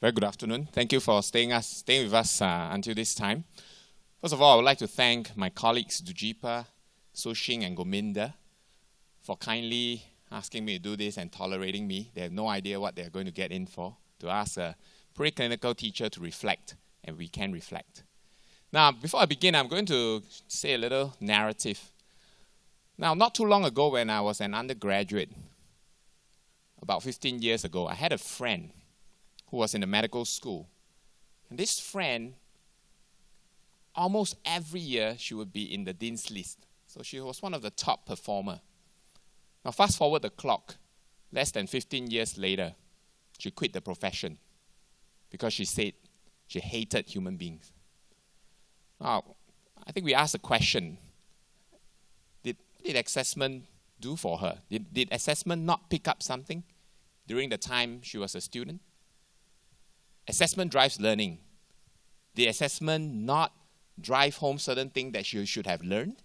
Very good afternoon. Thank you for staying with us until this time. First of all, I would like to thank my colleagues Dujipa, Soshing, and Gominda for kindly asking me to do this and tolerating me. They have no idea what they're going to get in for, to ask a preclinical teacher to reflect, and we can reflect. Now, before I begin, I'm going to say a little narrative. Now, not too long ago when I was an undergraduate, about 15 years ago, I had a friend who was in the medical school. And this friend, almost every year, she would be in the dean's list. So she was one of the top performer. Now fast forward the clock, less than 15 years later, she quit the profession because she said she hated human beings. Now, I think we asked the question, did assessment do for her? Did assessment not pick up something during the time she was a student? Assessment drives learning. Did assessment not drive home certain things that she should have learned?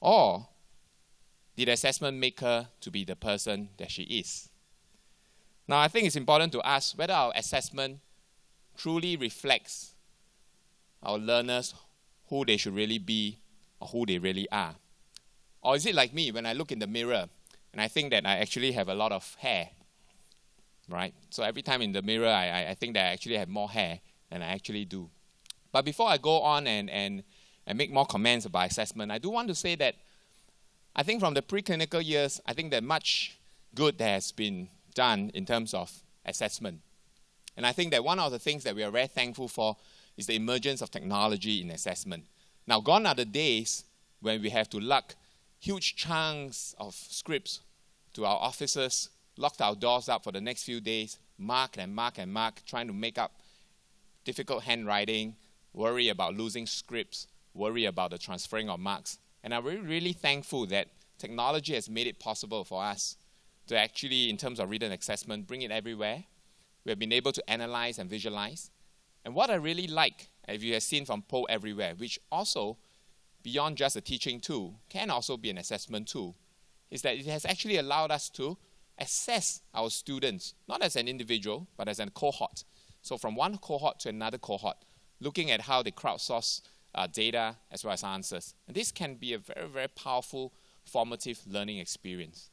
Or did assessment make her to be the person that she is? Now, I think it's important to ask whether our assessment truly reflects our learners, who they should really be or who they really are. Or is it like me when I look in the mirror and I think that I actually have a lot of hair? Right? So every time in the mirror, I think that I actually have more hair than I actually do. But before I go on and make more comments about assessment, I do want to say that I think from the preclinical years, I think that much good has been done in terms of assessment. And I think that one of the things that we are very thankful for is the emergence of technology in assessment. Now, gone are the days when we have to lug huge chunks of scripts to our offices, locked our doors up for the next few days, mark and mark and mark, trying to make up difficult handwriting, worry about losing scripts, worry about the transferring of marks. And I'm really thankful that technology has made it possible for us to actually, in terms of written assessment, bring it everywhere. We have been able to analyze and visualize. And what I really like, if you have seen from Poll Everywhere, which also, beyond just a teaching tool, can also be an assessment tool, is that it has actually allowed us to assess our students, not as an individual, but as a cohort. So from one cohort to another cohort, looking at how they crowdsource data as well as answers. And this can be a very, very powerful formative learning experience.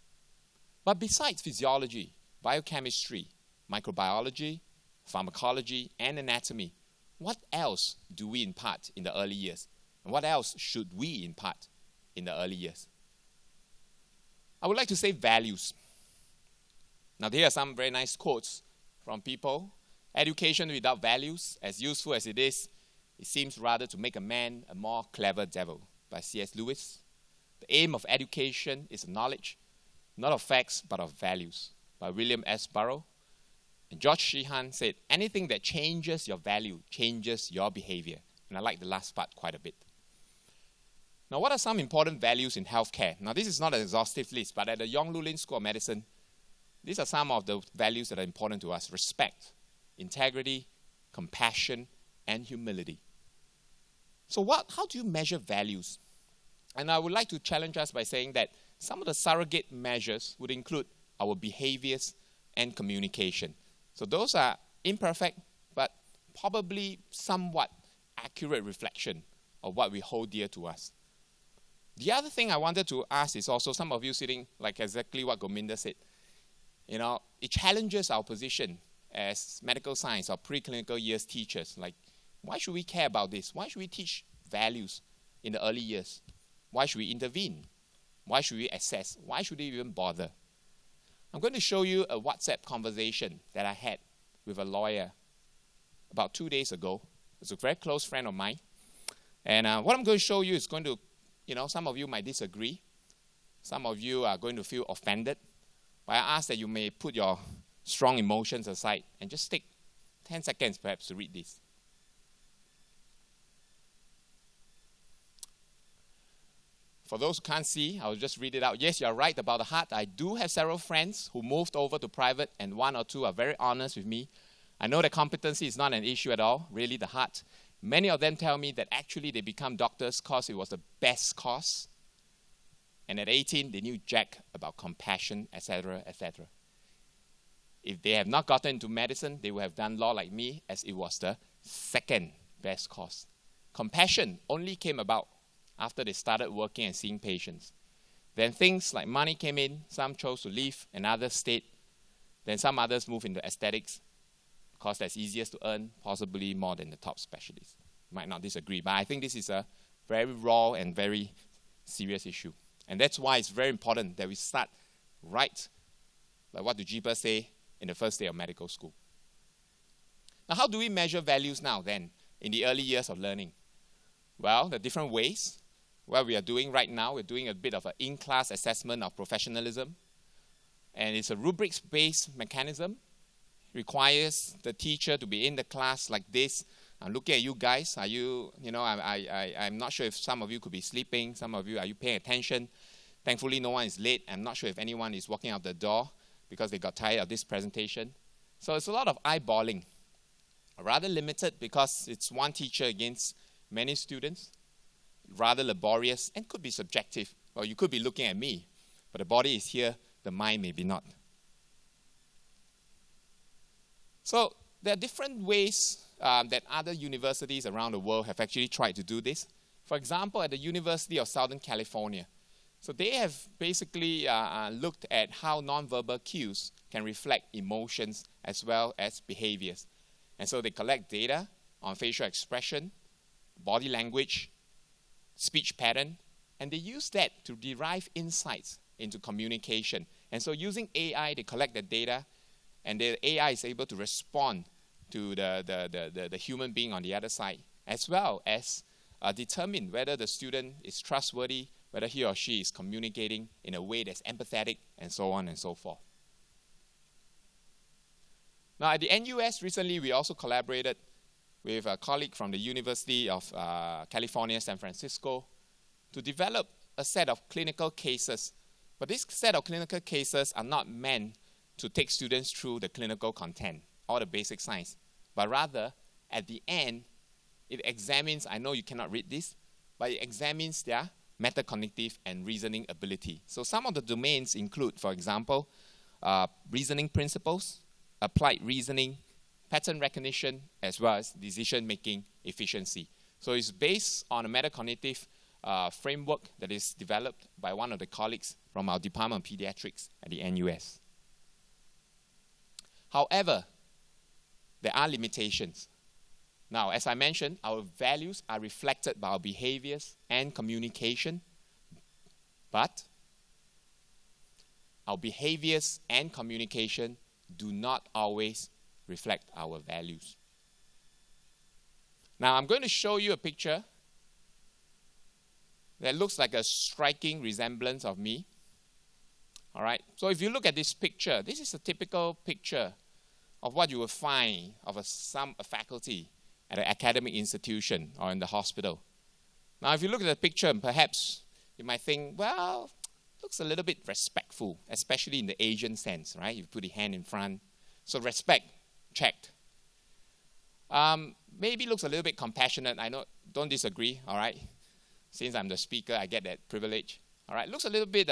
But besides physiology, biochemistry, microbiology, pharmacology, and anatomy, what else do we impart in the early years? And what else should we impart in the early years? I would like to say values. Now, here are some very nice quotes from people. Education without values, as useful as it is, it seems rather to make a man a more clever devil, by C.S. Lewis. The aim of education is knowledge, not of facts, but of values, by William S. Burroughs. And George Sheehan said, anything that changes your value changes your behavior. And I like the last part quite a bit. Now, what are some important values in healthcare? Now, this is not an exhaustive list, but at the Yong Loo Lin School of Medicine, these are some of the values that are important to us. Respect, integrity, compassion, and humility. So how do you measure values? And I would like to challenge us by saying that some of the surrogate measures would include our behaviors and communication. So those are imperfect, but probably somewhat accurate reflection of what we hold dear to us. The other thing I wanted to ask is also, some of you sitting, like exactly what Gominda said, it challenges our position as medical science or preclinical years teachers. Like, why should we care about this? Why should we teach values in the early years? Why should we intervene? Why should we assess? Why should we even bother? I'm going to show you a WhatsApp conversation that I had with a lawyer about 2 days ago. It's a very close friend of mine. And what I'm going to show you is going to, some of you might disagree. Some of you are going to feel offended. But I ask that you may put your strong emotions aside and just take 10 seconds perhaps to read this. For those who can't see, I'll just read it out. Yes, you're right about the heart. I do have several friends who moved over to private, and one or two are very honest with me. I know that competency is not an issue at all, really the heart. Many of them tell me that actually they become doctors because it was the best course. And at 18, they knew jack about compassion, etc., etc. If they have not gotten into medicine, they would have done law like me, as it was the second best course. Compassion only came about after they started working and seeing patients. Then things like money came in. Some chose to leave and others stayed. Then some others moved into aesthetics because that's easiest to earn, possibly more than the top specialists. You might not disagree, but I think this is a very raw and very serious issue. And that's why it's very important that we start right, like what did Jeepa say, in the first day of medical school. Now, how do we measure values now then, in the early years of learning? Well, there are different ways. What we are doing right now, we're doing a bit of an in-class assessment of professionalism. And it's a rubrics-based mechanism. It requires the teacher to be in the class like this. I'm looking at you guys. Are you, I'm not sure if some of you could be sleeping. Some of you, are you paying attention? Thankfully, no one is late. I'm not sure if anyone is walking out the door because they got tired of this presentation. So it's a lot of eyeballing. Rather limited because it's one teacher against many students. Rather laborious and could be subjective. Well, you could be looking at me, but the body is here, the mind maybe not. So there are different ways that other universities around the world have actually tried to do this. For example, at the University of Southern California. So they have basically looked at how nonverbal cues can reflect emotions as well as behaviors. And so they collect data on facial expression, body language, speech pattern, and they use that to derive insights into communication. And so using AI, they collect the data, and the AI is able to respond to the human being on the other side, as well as determine whether the student is trustworthy, whether he or she is communicating in a way that's empathetic, and so on and so forth. Now, at the NUS recently, we also collaborated with a colleague from the University of California, San Francisco, to develop a set of clinical cases But this set of clinical cases are not meant to take students through the clinical content or the basic science, but rather, at the end, it examines, I know you cannot read this, but it examines their metacognitive and reasoning ability. So some of the domains include, for example, reasoning principles, applied reasoning, pattern recognition, as well as decision-making efficiency. So it's based on a metacognitive framework that is developed by one of the colleagues from our Department of Pediatrics at the NUS. However, there are limitations. Now, as I mentioned, our values are reflected by our behaviors and communication, but our behaviors and communication do not always reflect our values. Now, I'm going to show you a picture that looks like a striking resemblance of me. All right, so if you look at this picture, this is a typical picture of what you will find of a faculty at an academic institution or in the hospital. Now, if you look at the picture, perhaps you might think, well, looks a little bit respectful, especially in the Asian sense, right? You put the hand in front. So respect, checked. Maybe looks a little bit compassionate. I know, don't disagree, all right? Since I'm the speaker, I get that privilege. All right, looks a little bit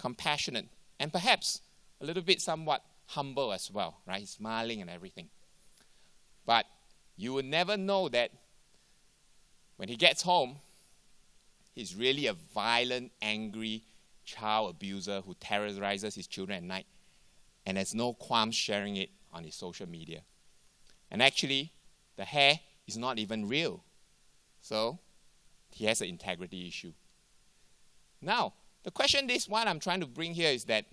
compassionate and perhaps a little bit somewhat humble as well, right? Smiling and everything. But you will never know that when he gets home, he's really a violent, angry child abuser who terrorizes his children at night and has no qualms sharing it on his social media. And actually, the hair is not even real. So, he has an integrity issue. Now, the question is, what I'm trying to bring here is that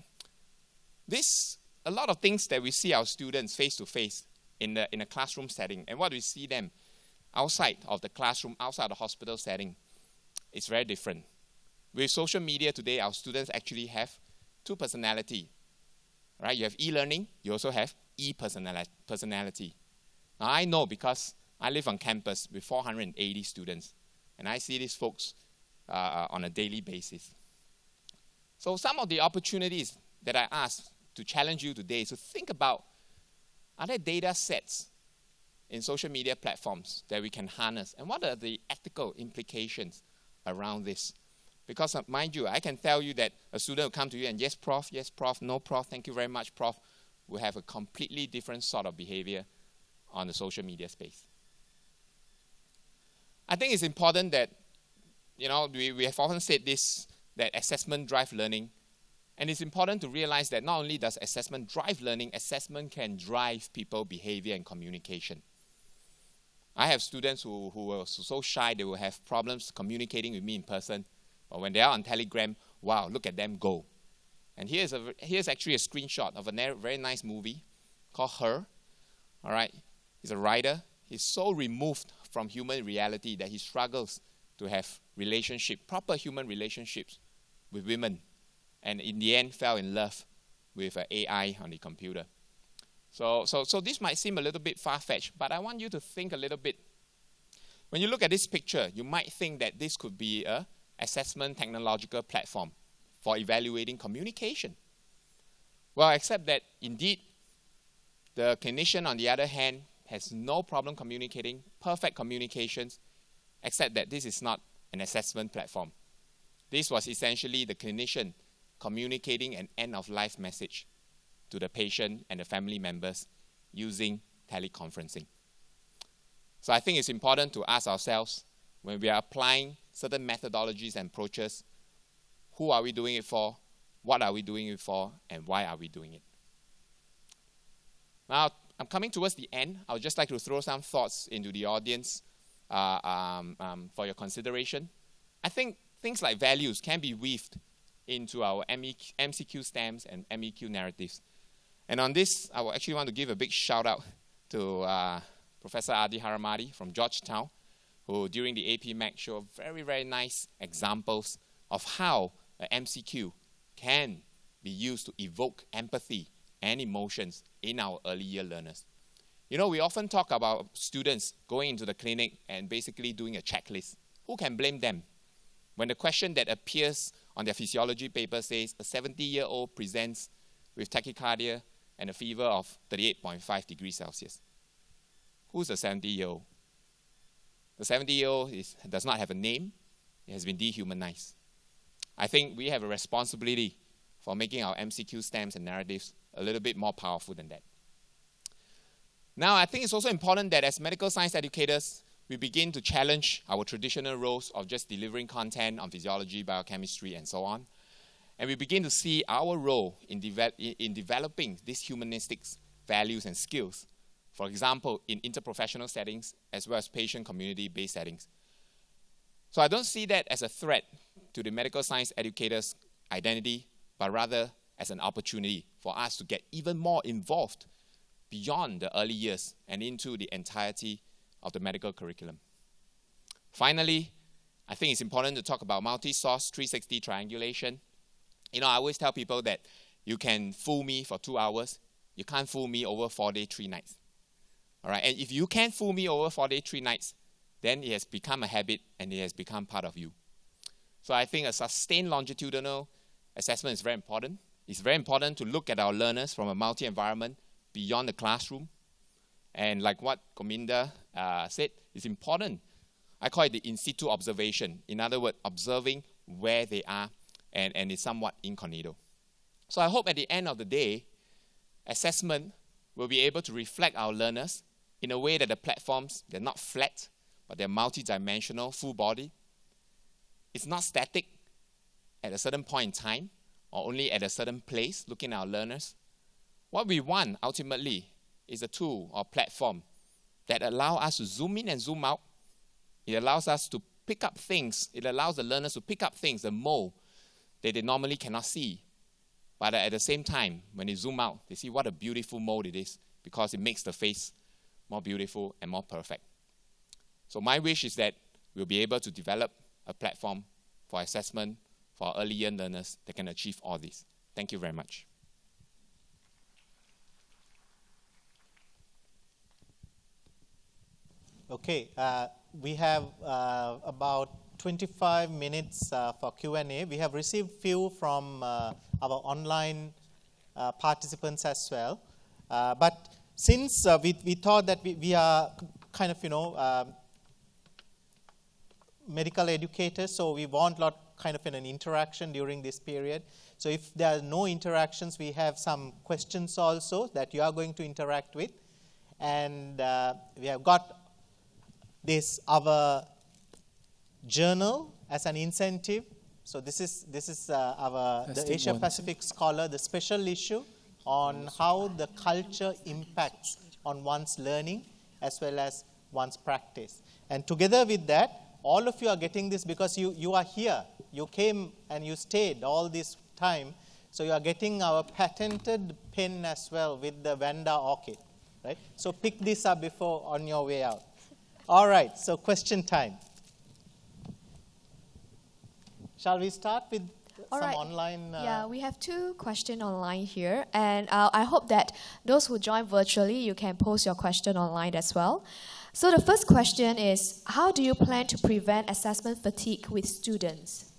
a lot of things that we see our students face to face in a classroom setting, and what we see them outside of the classroom, outside the hospital setting, it's very different. With social media today, our students actually have two personalities. Right? You have e-learning, you also have e-personality. Now, I know because I live on campus with 480 students, and I see these folks on a daily basis. So some of the opportunities that I ask to challenge you today is to think about, are there data sets in social media platforms that we can harness? And what are the ethical implications around this? Because mind you, I can tell you that a student will come to you and yes, prof, no, prof, thank you very much, prof, will have a completely different sort of behavior on the social media space. I think it's important that, we have often said this, that assessment drive learning. And it's important to realize that not only does assessment drive learning, assessment can drive people behavior and communication. I have students who are so shy they will have problems communicating with me in person. But when they are on Telegram, wow, look at them go. And here's actually a screenshot of a very nice movie called Her. All right, he's a writer. He's so removed from human reality that he struggles to have proper human relationships with women. And in the end, fell in love with AI on the computer. So this might seem a little bit far-fetched, but I want you to think a little bit. When you look at this picture, you might think that this could be an assessment technological platform for evaluating communication. Well, except that indeed, the clinician, on the other hand, has no problem communicating, perfect communications, except that this is not an assessment platform. This was essentially the clinician communicating an end-of-life message to the patient and the family members using teleconferencing. So I think it's important to ask ourselves, when we are applying certain methodologies and approaches, who are we doing it for, what are we doing it for, and why are we doing it? Now, I'm coming towards the end. I would just like to throw some thoughts into the audience for your consideration. I think things like values can be weaved into our MCQ stamps and MEQ narratives. And on this, I would actually want to give a big shout out to Professor Adi Haramadi from Georgetown, who during the AP Mac showed very, very nice examples of how an MCQ can be used to evoke empathy and emotions in our early year learners. We often talk about students going into the clinic and basically doing a checklist. Who can blame them? When the question that appears on their physiology paper says a 70-year-old presents with tachycardia and a fever of 38.5 degrees Celsius. Who's a 70-year-old? The 70-year-old does not have a name. It has been dehumanized. I think we have a responsibility for making our MCQ stamps and narratives a little bit more powerful than that. Now, I think it's also important that as medical science educators, we begin to challenge our traditional roles of just delivering content on physiology, biochemistry, and so on. And we begin to see our role in developing these humanistic values and skills, for example, in interprofessional settings as well as patient community-based settings. So I don't see that as a threat to the medical science educators' identity, but rather as an opportunity for us to get even more involved beyond the early years and into the entirety of the medical curriculum. Finally, I think it's important to talk about multi-source 360 triangulation. You know, I always tell people that you can fool me for 2 hours. You can't fool me over 4 days, 3 nights. All right, and if you can't fool me over 4 days, 3 nights, then it has become a habit and it has become part of you. So I think a sustained longitudinal assessment is very important. It's very important to look at our learners from a multi-environment beyond the classroom. And like what Gominda said, it's important. I call it the in situ observation. In other words, observing where they are, and it's somewhat incognito. So I hope at the end of the day, assessment will be able to reflect our learners in a way that the platforms, they're not flat, but they're multidimensional, full body. It's not static at a certain point in time or only at a certain place looking at our learners. What we want ultimately is a tool or platform that allows us to zoom in and zoom out. It allows us to pick up things. It allows the learners to pick up things, the mole, that they normally cannot see. But at the same time, when they zoom out, they see what a beautiful mole it is because it makes the face more beautiful and more perfect. So my wish is that we'll be able to develop a platform for assessment for our early year learners that can achieve all this. Thank you very much. Okay, we have about 25 minutes for Q&A. We have received few from our online participants as well. But since we thought that we are kind of, medical educators, so we want kind of an interaction during this period. So if there are no interactions, we have some questions also that you are going to interact with. And we have got this, our journal as an incentive. So this is the Asia Pacific Scholar, the special issue on how the culture impacts on one's learning as well as one's practice. And together with that, all of you are getting this because you are here. You came and you stayed all this time. So you are getting our patented pen as well with the Vanda Orchid, right? So pick this up before on your way out. All right, so question time. Shall we start with some online? Yeah, we have 2 questions online here. And I hope that those who join virtually, you can post your question online as well. So the first question is, how do you plan to prevent assessment fatigue with students?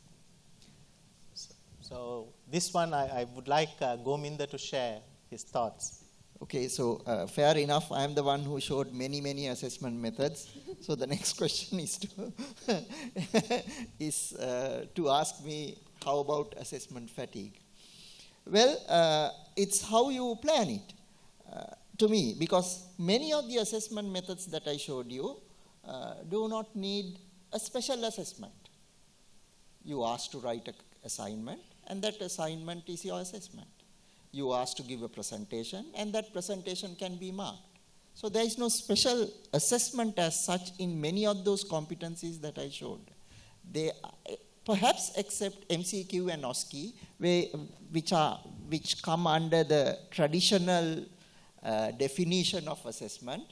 So this one, I would like Gominda to share his thoughts. Okay, so fair enough. I am the one who showed many assessment methods. So the next question is to ask me, how about assessment fatigue? Well, it's how you plan it. To me, because many of the assessment methods that I showed you do not need a special assessment. You asked to write an assignment, and that assignment is your assessment. You asked to give a presentation, and that presentation can be marked. So there is no special assessment as such in many of those competencies that I showed. They perhaps except MCQ and OSCE, which come under the traditional definition of assessment.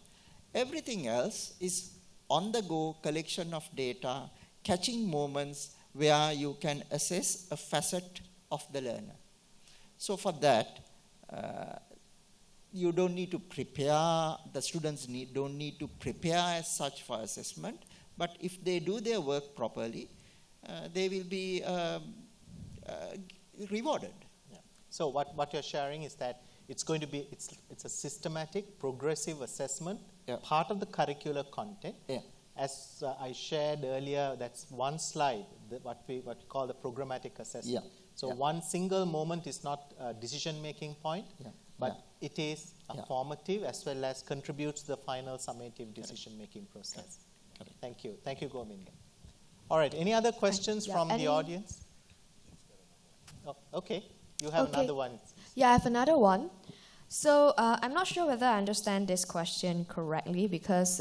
Everything else is on-the-go collection of data, catching moments where you can assess a facet of the learner. So for that, you don't need to prepare, the students don't need to prepare as such for assessment, but if they do their work properly, they will be rewarded. Yeah. So what you're sharing is that it's going to be, it's a systematic, progressive assessment, part of the curricular content. Yeah. As I shared earlier, that's one slide, what we call the programmatic assessment. Yeah. So one single moment is not a decision-making point, but it is a formative as well as contributes to the final summative decision-making process. Thank you. Thank you, Govind. All right. Any other questions from the audience? Oh, okay. You have another one. Yeah, I have another one. So I'm not sure whether I understand this question correctly because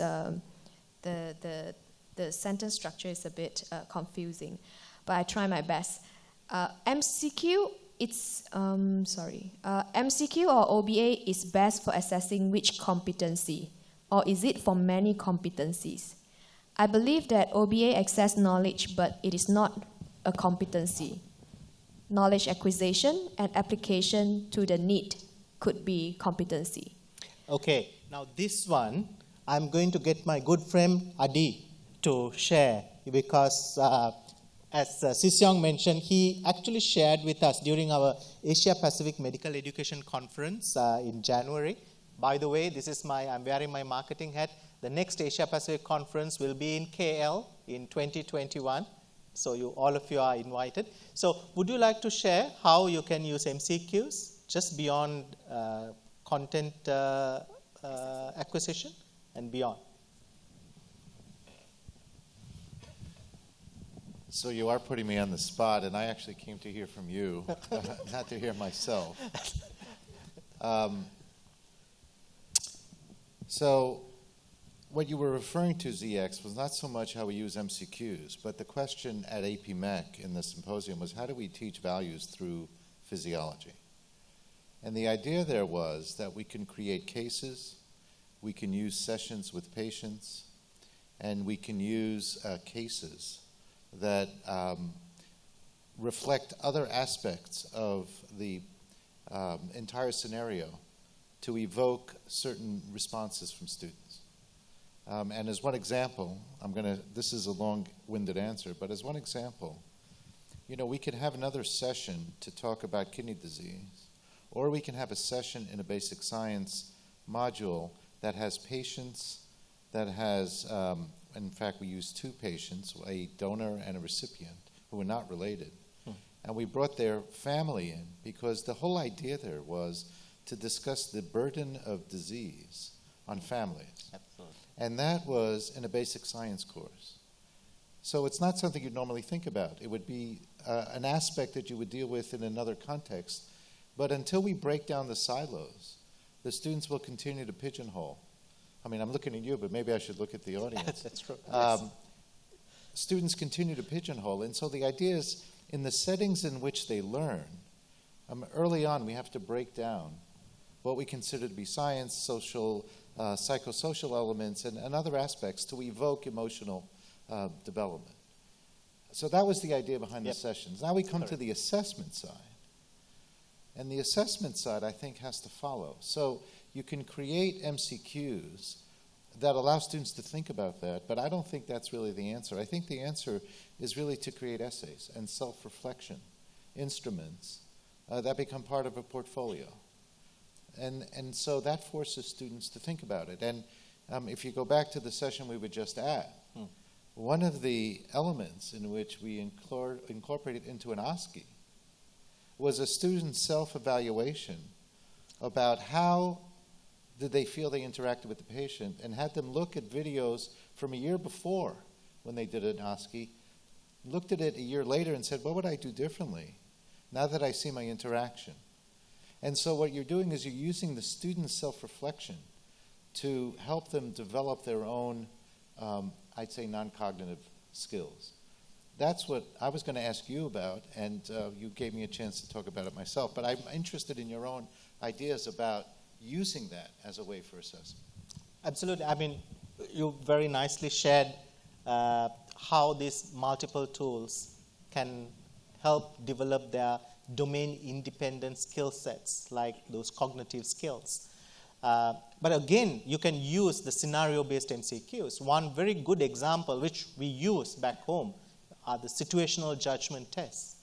the sentence structure is a bit confusing, but I try my best. MCQ, MCQ or OBA is best for assessing which competency, or is it for many competencies? I believe that OBA access knowledge, but it is not a competency. Knowledge acquisition and application to the need could be competency. Okay, now this one, I'm going to get my good friend Adi to share because as Sisyong mentioned, he actually shared with us during our Asia Pacific Medical Education Conference in January. By the way, I'm wearing my marketing hat. The next Asia Pacific Conference will be in KL in 2021. So all of you are invited. So would you like to share how you can use MCQs just beyond content acquisition and beyond? So you are putting me on the spot, and I actually came to hear from you, not to hear myself. So what you were referring to, ZX, was not so much how we use MCQs, but the question at APMEC in the symposium was how do we teach values through physiology? And the idea there was that we can create cases, we can use sessions with patients, and we can use cases that reflect other aspects of the entire scenario to evoke certain responses from students. And as one example, this is a long-winded answer, but as one example, we could have another session to talk about kidney disease, or we can have a session in a basic science module that has patients, that has, in fact, we use two patients, a donor and a recipient, who are not related. And we brought their family in because the whole idea there was to discuss the burden of disease on families. Absolutely. And that was in a basic science course. So it's not something you'd normally think about. It would be an aspect that you would deal with in another context. But until we break down the silos, the students will continue to pigeonhole. I mean, I'm looking at you, but maybe I should look at the audience. That's true. Yes. Students continue to pigeonhole. And so the idea is, in the settings in which they learn, early on we have to break down what we consider to be science, social, psychosocial elements, and other aspects to evoke emotional development. So that was the idea behind the sessions. Now we come to the assessment side. And the assessment side, I think, has to follow. So you can create MCQs that allow students to think about that, but I don't think that's really the answer. I think the answer is really to create essays and self-reflection, instruments that become part of a portfolio. And so that forces students to think about it. And if you go back to the session we were just at, one of the elements in which we incorporated into an OSCE was a student's self-evaluation about how did they feel they interacted with the patient, and had them look at videos from a year before when they did an OSCE, looked at it a year later and said, what would I do differently now that I see my interaction? And so what you're doing is you're using the student's self-reflection to help them develop their own, I'd say, non-cognitive skills. That's what I was going to ask you about, and you gave me a chance to talk about it myself. But I'm interested in your own ideas about using that as a way for assessment. Absolutely. I mean, you very nicely shared how these multiple tools can help develop their domain-independent skill sets, like those cognitive skills. But again, you can use the scenario-based MCQs. One very good example, which we use back home, are the situational judgment tests.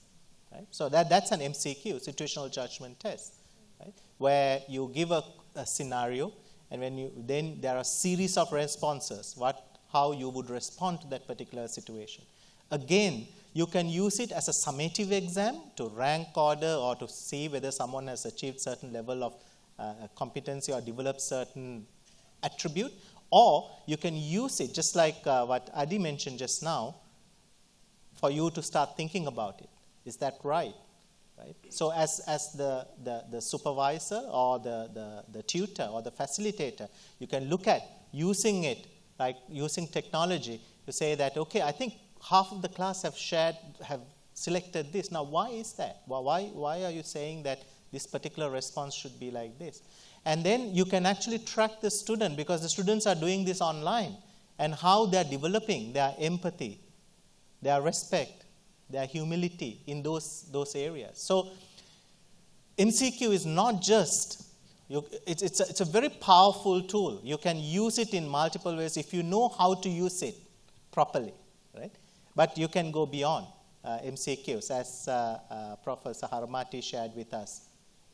Right? So that's an MCQ, situational judgment test, right? Where you give a scenario, and then there are a series of responses, how you would respond to that particular situation. Again, you can use it as a summative exam to rank order or to see whether someone has achieved certain level of competency or developed certain attribute, or you can use it just like what Adi mentioned just now, for you to start thinking about it. Is that right? Right? So as the supervisor or the tutor or the facilitator, you can look at using it, like using technology to say that, okay, I think half of the class have selected this. Now, why is that? Well, why are you saying that this particular response should be like this? And then you can actually track the student, because the students are doing this online, and how they are developing their empathy, their respect, their humility in those areas. So MCQ is not just, it's a very powerful tool. You can use it in multiple ways if you know how to use it properly, right? But you can go beyond MCQs, as Professor Harmati shared with us,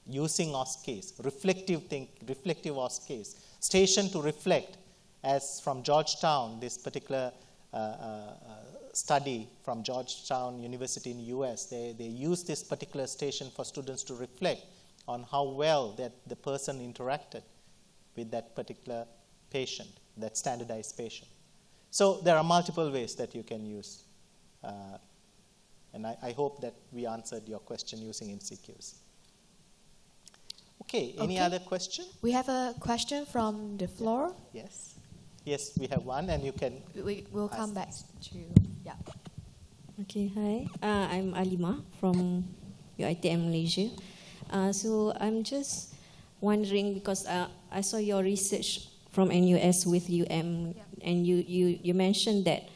using OSCEs, reflective OSCEs, station to reflect, as from Georgetown, this particular study from Georgetown University in the US, they use this particular station for students to reflect on how well that the person interacted with that particular patient, that standardized patient. So there are multiple ways that you can use. And I hope that we answered your question using MCQs. Okay, any other question? We have a question from the floor. Yes. Yes, we have one, and you can... We'll come back to... Yeah. Okay, hi. I'm Alima from UiTM Malaysia. So I'm just wondering, because I saw your research from NUS with UM, and you mentioned that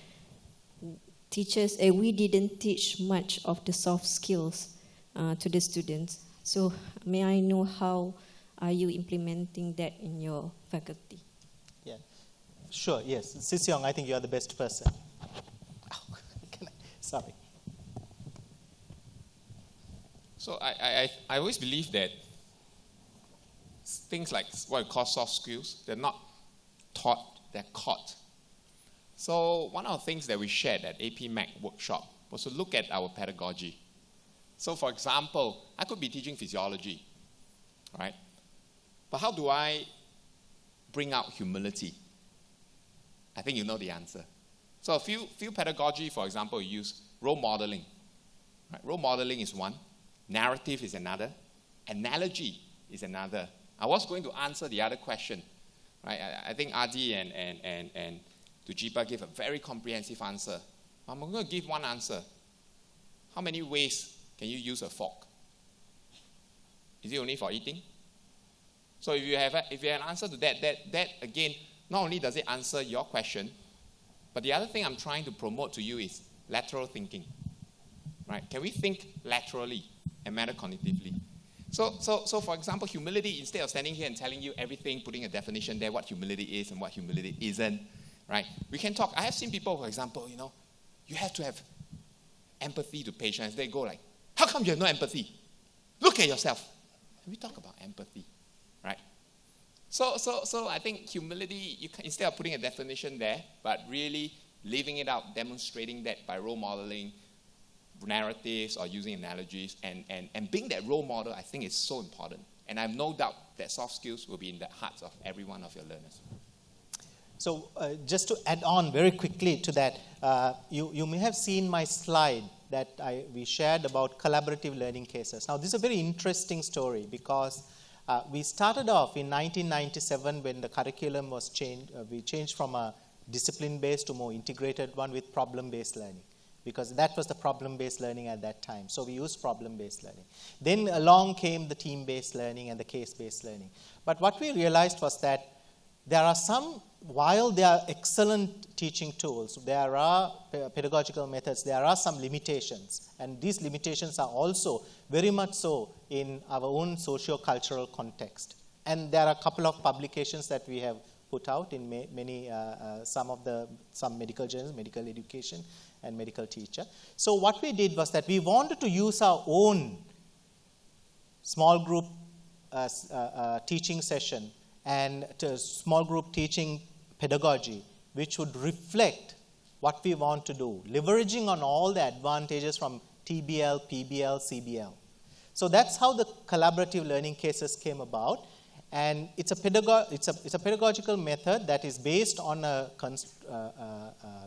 teachers, we didn't teach much of the soft skills to the students. So may I know how are you implementing that in your faculty? Yeah, sure, yes. Sisyong, I think you are the best person. Sorry. So I always believe that things like what we call soft skills, they're not taught, they're caught. So one of the things that we shared at APMAC workshop was to look at our pedagogy. So for example, I could be teaching physiology, right? But how do I bring out humility? I think you know the answer. So a few pedagogy, for example, use role modeling. Right? Role modeling is one. Narrative is another. Analogy is another. I was going to answer the other question. Right? I think Adi and Dujipa gave a very comprehensive answer. I'm going to give one answer. How many ways can you use a fork? Is it only for eating? So if you have an answer to that again, not only does it answer your question, but the other thing I'm trying to promote to you is lateral thinking. Right? Can we think laterally and metacognitively? So for example, humility, instead of standing here and telling you everything, putting a definition there, what humility is and what humility isn't, right? We can talk. I have seen people, for example, you have to have empathy to patients. They go like, how come you have no empathy? Look at yourself. And we talk about empathy, right? So I think humility, instead of putting a definition there, but really living it out, demonstrating that by role modeling, narratives or using analogies, and being that role model, I think is so important. And I have no doubt that soft skills will be in the hearts of every one of your learners. So just to add on very quickly to that, you may have seen my slide that we shared about collaborative learning cases. Now, this is a very interesting story because we started off in 1997 when the curriculum was changed. We changed from a discipline-based to more integrated one with problem-based learning, because that was the problem-based learning at that time. So we used problem-based learning. Then along came the team-based learning and the case-based learning. But what we realized was that there are some, while they are excellent teaching tools, there are pedagogical methods, there are some limitations. And these limitations are also very much so in our own socio-cultural context. And there are a couple of publications that we have put out in some medical journals, medical education and medical teacher. So what we did was that we wanted to use our own small group teaching session and small group teaching pedagogy, which would reflect what we want to do, leveraging on all the advantages from TBL, PBL, CBL. So that's how the collaborative learning cases came about. And it's a pedagogical method that is based on a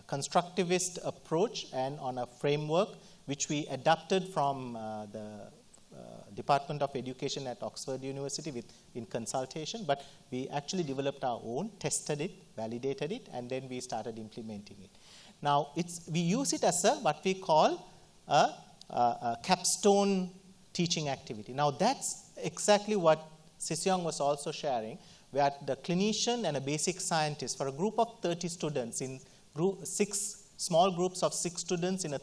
constructivist approach and on a framework which we adapted from the Department of Education at Oxford University in consultation, but we actually developed our own, tested it, validated it, and then we started implementing it. Now, we use it as what we call a capstone teaching activity. Now, that's exactly what Sisyong was also sharing, where the clinician and a basic scientist, for a group of 30 students, in small groups of 6 students in a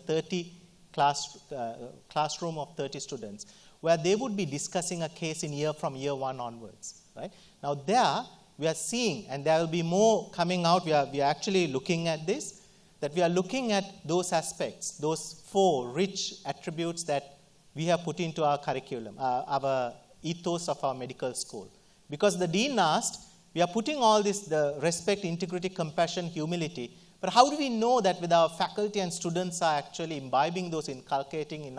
classroom of 30 students, where they would be discussing a case from year 1 onwards. Right? Now there, we are seeing, and there will be more coming out, we are actually looking at this, that we are looking at those aspects, those 4 rich attributes that we have put into our curriculum, our ethos of our medical school. Because the dean asked, we are putting all this, the respect, integrity, compassion, humility, but how do we know that with our faculty and students are actually imbibing those, inculcating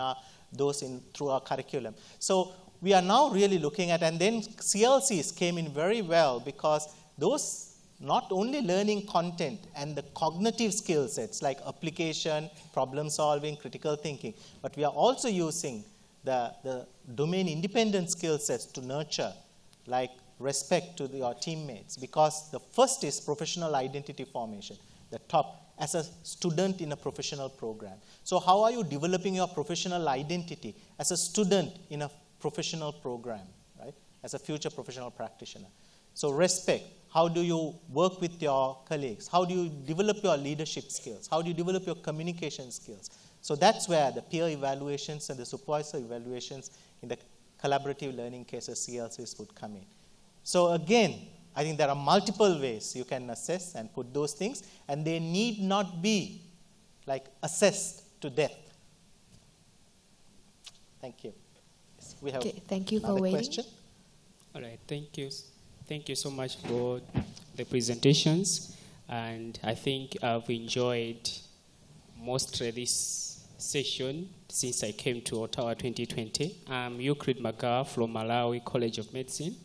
through our curriculum? So we are now really looking at, and then CLCs came in very well, because those not only learning content and the cognitive skill sets like application, problem solving, critical thinking, but we are also using the domain independent skill sets to nurture, like respect to your teammates, because the first is professional identity formation, the top, as a student in a professional program. So how are you developing your professional identity as a student in a professional program, right? As a future professional practitioner. So respect, how do you work with your colleagues? How do you develop your leadership skills? How do you develop your communication skills? So that's where the peer evaluations and the supervisor evaluations in the collaborative learning cases, CLCs, would come in. So again, I think there are multiple ways you can assess and put those things, and they need not be like assessed to death. Thank you. Yes, we have thank you for another waiting. question. All right, thank you. Thank you so much for the presentations, and I think I've enjoyed mostly this session since I came to Ottawa 2020. I'm Euclid Magar from Malawi College of Medicine.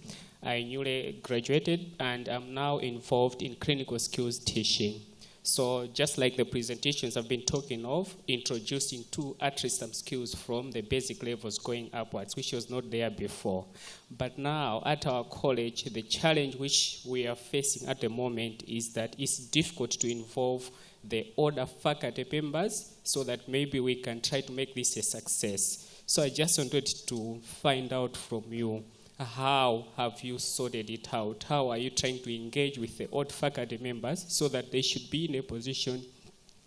I newly graduated, and I'm now involved in clinical skills teaching. So just like the presentations I've been talking of, introducing to at least some skills from the basic levels going upwards, which was not there before. But now at our college, the challenge which we are facing at the moment is that it's difficult to involve the older faculty members so that maybe we can try to make this a success. So I just wanted to find out from you, how have you sorted it out? How are you trying to engage with the old faculty members so that they should be in a position,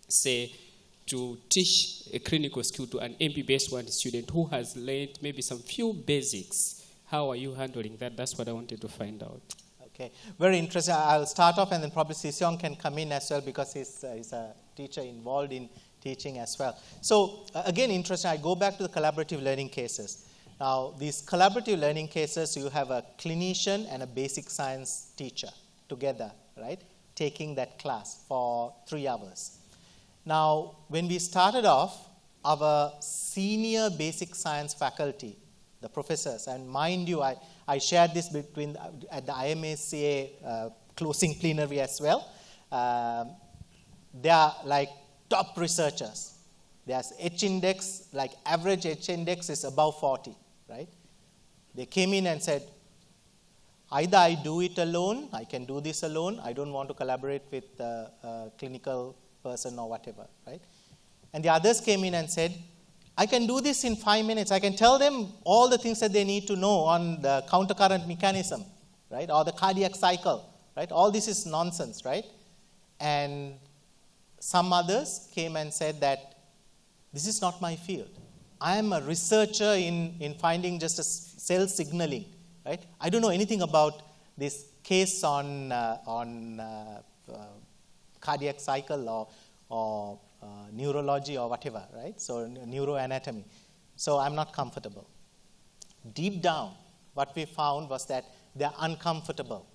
say, to teach a clinical skill to an MBBS1 student who has learned maybe some few basics? How are you handling that? That's what I wanted to find out. Okay, very interesting. I'll start off, and then probably Sisyong can come in as well, because he's a teacher involved in teaching as well. So again, interesting. I go back to the collaborative learning cases. Now, these collaborative learning cases, you have a clinician and a basic science teacher together, right, taking that class for 3 hours. Now, when we started off, our senior basic science faculty, the professors, and mind you, I shared this at the IMACA closing plenary as well. They are like top researchers. There's H index, like average H index is above 40, right? They came in and said, either I do it alone, I can do this alone, I don't want to collaborate with a clinical person or whatever, right? And the others came in and said, I can do this in 5 minutes. I can tell them all the things that they need to know on the countercurrent mechanism, right? Or the cardiac cycle, right? All this is nonsense, right? And some others came and said that this is not my field. I am a researcher in finding just a cell signaling, right? I don't know anything about this case on cardiac cycle or neurology or whatever, right? So neuroanatomy. So I'm not comfortable. Deep down, what we found was that they're uncomfortable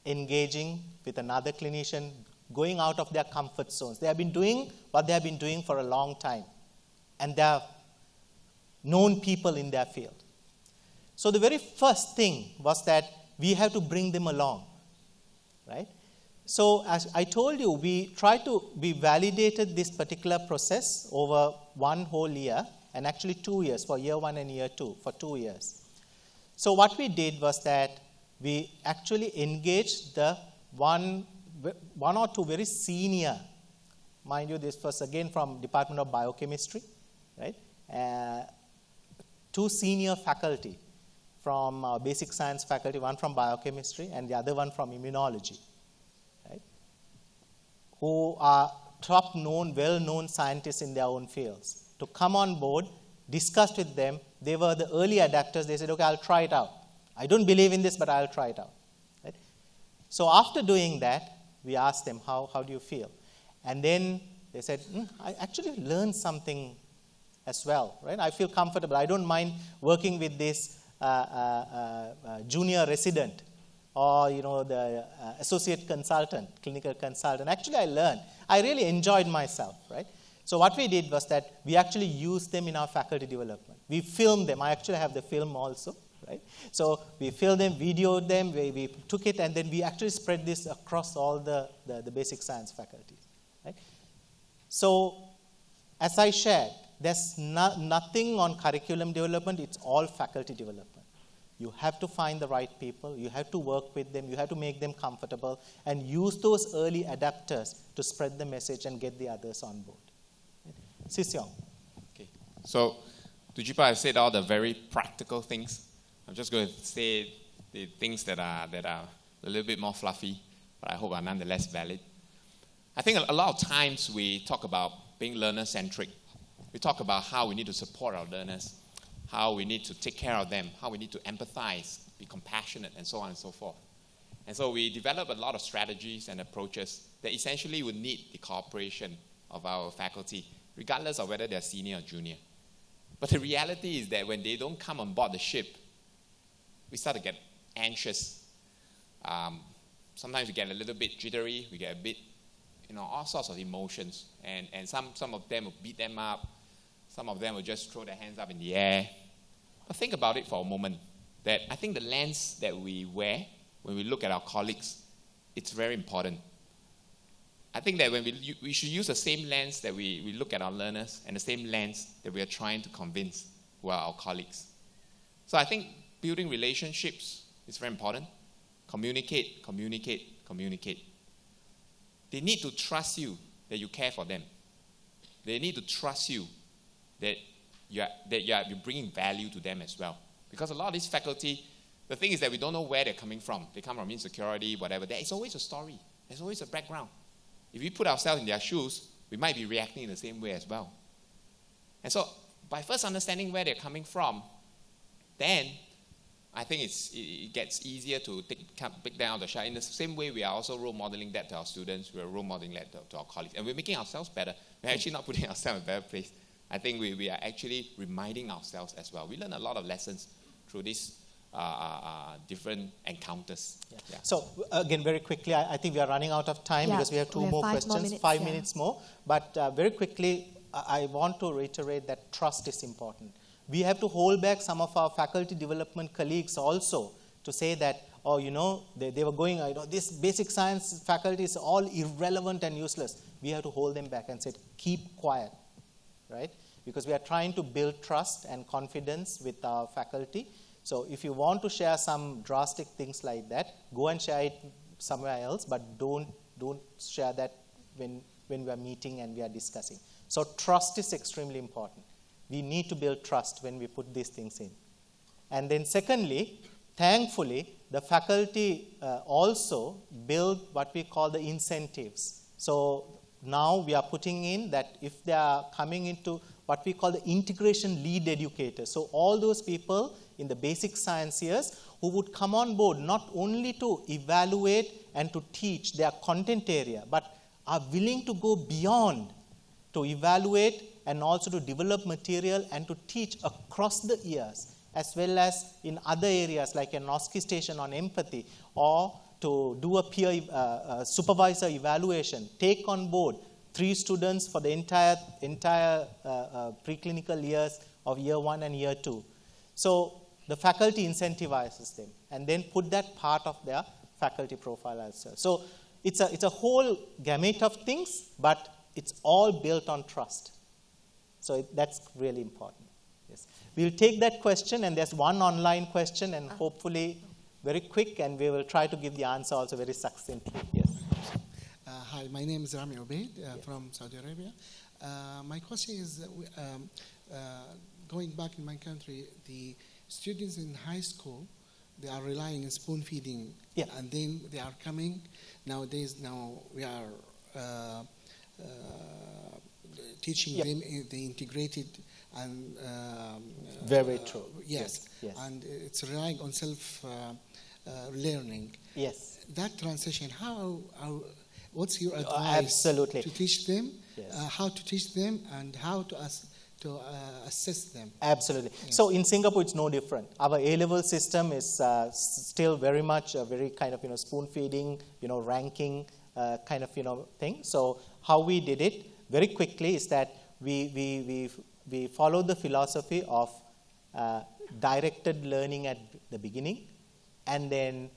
engaging with another clinician, going out of their comfort zones. They have been doing what they have been doing for a long time, and they are known people in their field. So the very first thing was that we have to bring them along, right? So as I told you, we validated this particular process over one whole year, and actually 2 years, for year 1 and year 2, for 2 years. So what we did was that we actually engaged the one or two very senior, mind you, this was again from Department of Biochemistry, right? 2 senior faculty from basic science faculty, one from biochemistry and the other one from immunology, right? Who are top-known, well-known scientists in their own fields, to come on board, discussed with them. They were the early adapters. They said, okay, I'll try it out. I don't believe in this, but I'll try it out. Right? So after doing that, we asked them, how do you feel? And then they said, I actually learned something as well. Right? I feel comfortable. I don't mind working with this junior resident or the associate consultant, clinical consultant. Actually, I learned. I really enjoyed myself. Right? So what we did was that we actually used them in our faculty development. We filmed them. I actually have the film also. Right? So we filmed them, videoed them, we took it, and then we actually spread this across all the basic science faculties. Right? So as I shared, there's nothing on curriculum development. It's all faculty development. You have to find the right people. You have to work with them. You have to make them comfortable and use those early adapters to spread the message and get the others on board. Sisyong. Okay. So Dujipa has said all the very practical things. I'm just going to say the things that are a little bit more fluffy, but I hope are nonetheless valid. I think a lot of times we talk about being learner-centric. We talk about how we need to support our learners, how we need to take care of them, how we need to empathize, be compassionate, and so on and so forth. And so we develop a lot of strategies and approaches that essentially would need the cooperation of our faculty, regardless of whether they're senior or junior. But the reality is that when they don't come on board the ship, we start to get anxious. Sometimes we get a little bit jittery. We get a bit, all sorts of emotions. And some of them will beat them up. Some of them will just throw their hands up in the air. But think about it for a moment. That I think the lens that we wear when we look at our colleagues, it's very important. I think that when we should use the same lens that we look at our learners and the same lens that we are trying to convince who are our colleagues. So I think building relationships is very important. Communicate. They need to trust you that you care for them. They need to trust you that you're bringing value to them as well. Because a lot of this faculty, the thing is that we don't know where they're coming from. They come from insecurity, whatever. There is always a story. There's always a background. If we put ourselves in their shoes, we might be reacting in the same way as well. And so by first understanding where they're coming from, then I think it gets easier to pick them out of the shine. In the same way, we are also role modeling that to our students. We are role modeling that to our colleagues. And we're making ourselves better. We're actually not putting ourselves in a better place. I think we are actually reminding ourselves as well. We learn a lot of lessons through these different encounters. Yeah. Yeah. So again, very quickly, I think we are running out of time because we have two more questions, 5 minutes more. But very quickly, I want to reiterate that trust is important. We have to hold back some of our faculty development colleagues also to say that, they were going, this basic science faculty is all irrelevant and useless. We have to hold them back and say, keep quiet, right? Because we are trying to build trust and confidence with our faculty. So if you want to share some drastic things like that, go and share it somewhere else, but don't share that when we are meeting and we are discussing. So trust is extremely important. We need to build trust when we put these things in. And then secondly, thankfully, the faculty also build what we call the incentives. So now we are putting in that if they are coming into what we call the integration lead educators. So all those people in the basic science years who would come on board not only to evaluate and to teach their content area, but are willing to go beyond to evaluate and also to develop material and to teach across the years, as well as in other areas like a Noski station on empathy, or to do a peer supervisor evaluation, take on board 3 students for the entire preclinical years of year 1 and year 2. So the faculty incentivizes them and then put that part of their faculty profile as well. So it's a whole gamut of things, but it's all built on trust. So that's really important. Yes. We'll take that question, and there's one online question, and hopefully very quick, and we will try to give the answer also very succinctly. Yes. Hi, my name is Rami Obeid from Saudi Arabia. My question is, going back in my country, the students in high school, they are relying on spoon feeding, and then they are coming. Nowadays, we are teaching them the integrated and very true. Yes. And it's relying on self learning. Yes. That transition, what's your advice? Absolutely. To teach them, yes. How to teach them, and how to assess them? Absolutely. Yes. So in Singapore, it's no different. Our A-level system is still very much a very kind of spoon feeding, ranking kind of thing. So how we did it very quickly is that we followed the philosophy of directed learning at the beginning, and then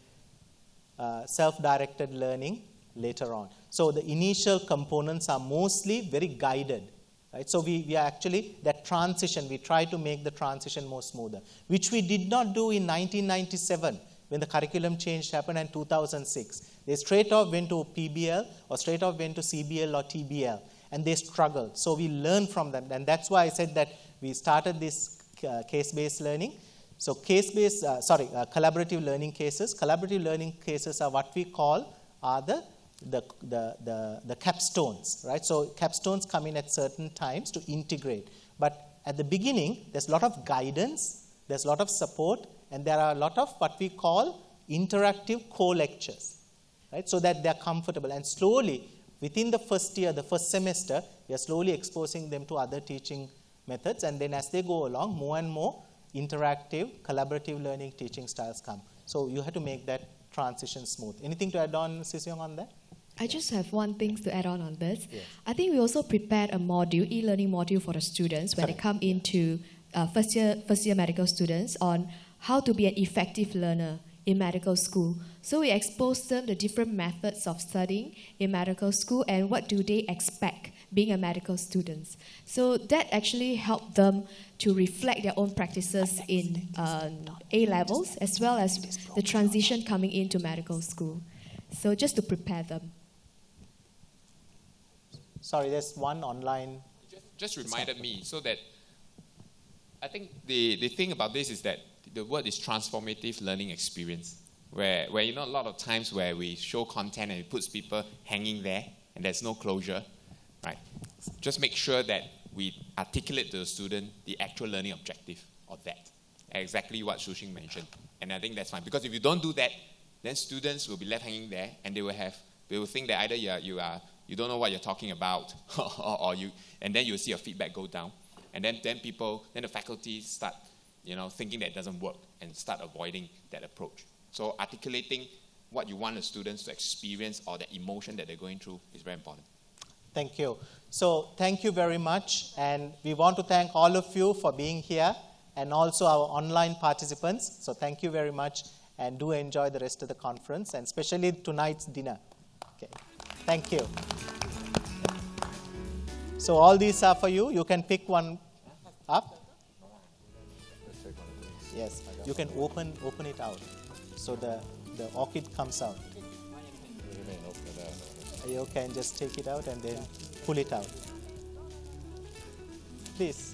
self-directed learning later on. So the initial components are mostly very guided, right? So we are actually, that transition, we try to make the transition more smoother, which we did not do in 1997 when the curriculum change happened in 2006. They straight off went to PBL or straight off went to CBL or TBL, and they struggled. So we learned from them, and that's why I said that we started this case-based learning. So collaborative learning cases. Collaborative learning cases are what we call are the capstones, right? So capstones come in at certain times to integrate. But at the beginning, there's a lot of guidance, there's a lot of support, and there are a lot of what we call interactive co-lectures, right? So that they're comfortable. And slowly, within the first year, the first semester, we are slowly exposing them to other teaching methods. And then as they go along, more and more interactive, collaborative learning teaching styles come. So you have to make that transition smooth. Anything to add on, Sisyong, on that? I just have one thing to add on this. Yes. I think we also prepared a module, e-learning module for the students when they come into first year medical students on how to be an effective learner in medical school. So we exposed them the different methods of studying in medical school and what do they expect being a medical student. So that actually helped them to reflect their own practices in A-levels as well as the transition coming into medical school. So just to prepare them. Sorry, there's one online. Just reminded me, so that I think the thing about this is that the word is transformative learning experience, where a lot of times where we show content and it puts people hanging there and there's no closure, right? Just make sure that we articulate to the student the actual learning objective of that, exactly what Shuxing mentioned. And I think that's fine, because if you don't do that, then students will be left hanging there, and they will think that either you don't know what you're talking about, and then you'll see your feedback go down, and then the faculty start thinking that it doesn't work and start avoiding that approach. So articulating what you want the students to experience or the emotion that they're going through is very important. Thank you. So thank you very much, and we want to thank all of you for being here and also our online participants. So thank you very much, and do enjoy the rest of the conference, and especially tonight's dinner. Okay. Thank you. So all these are for you. You can pick one up. Yes, you can open it out, so the orchid comes out. You can just take it out and then pull it out. Please.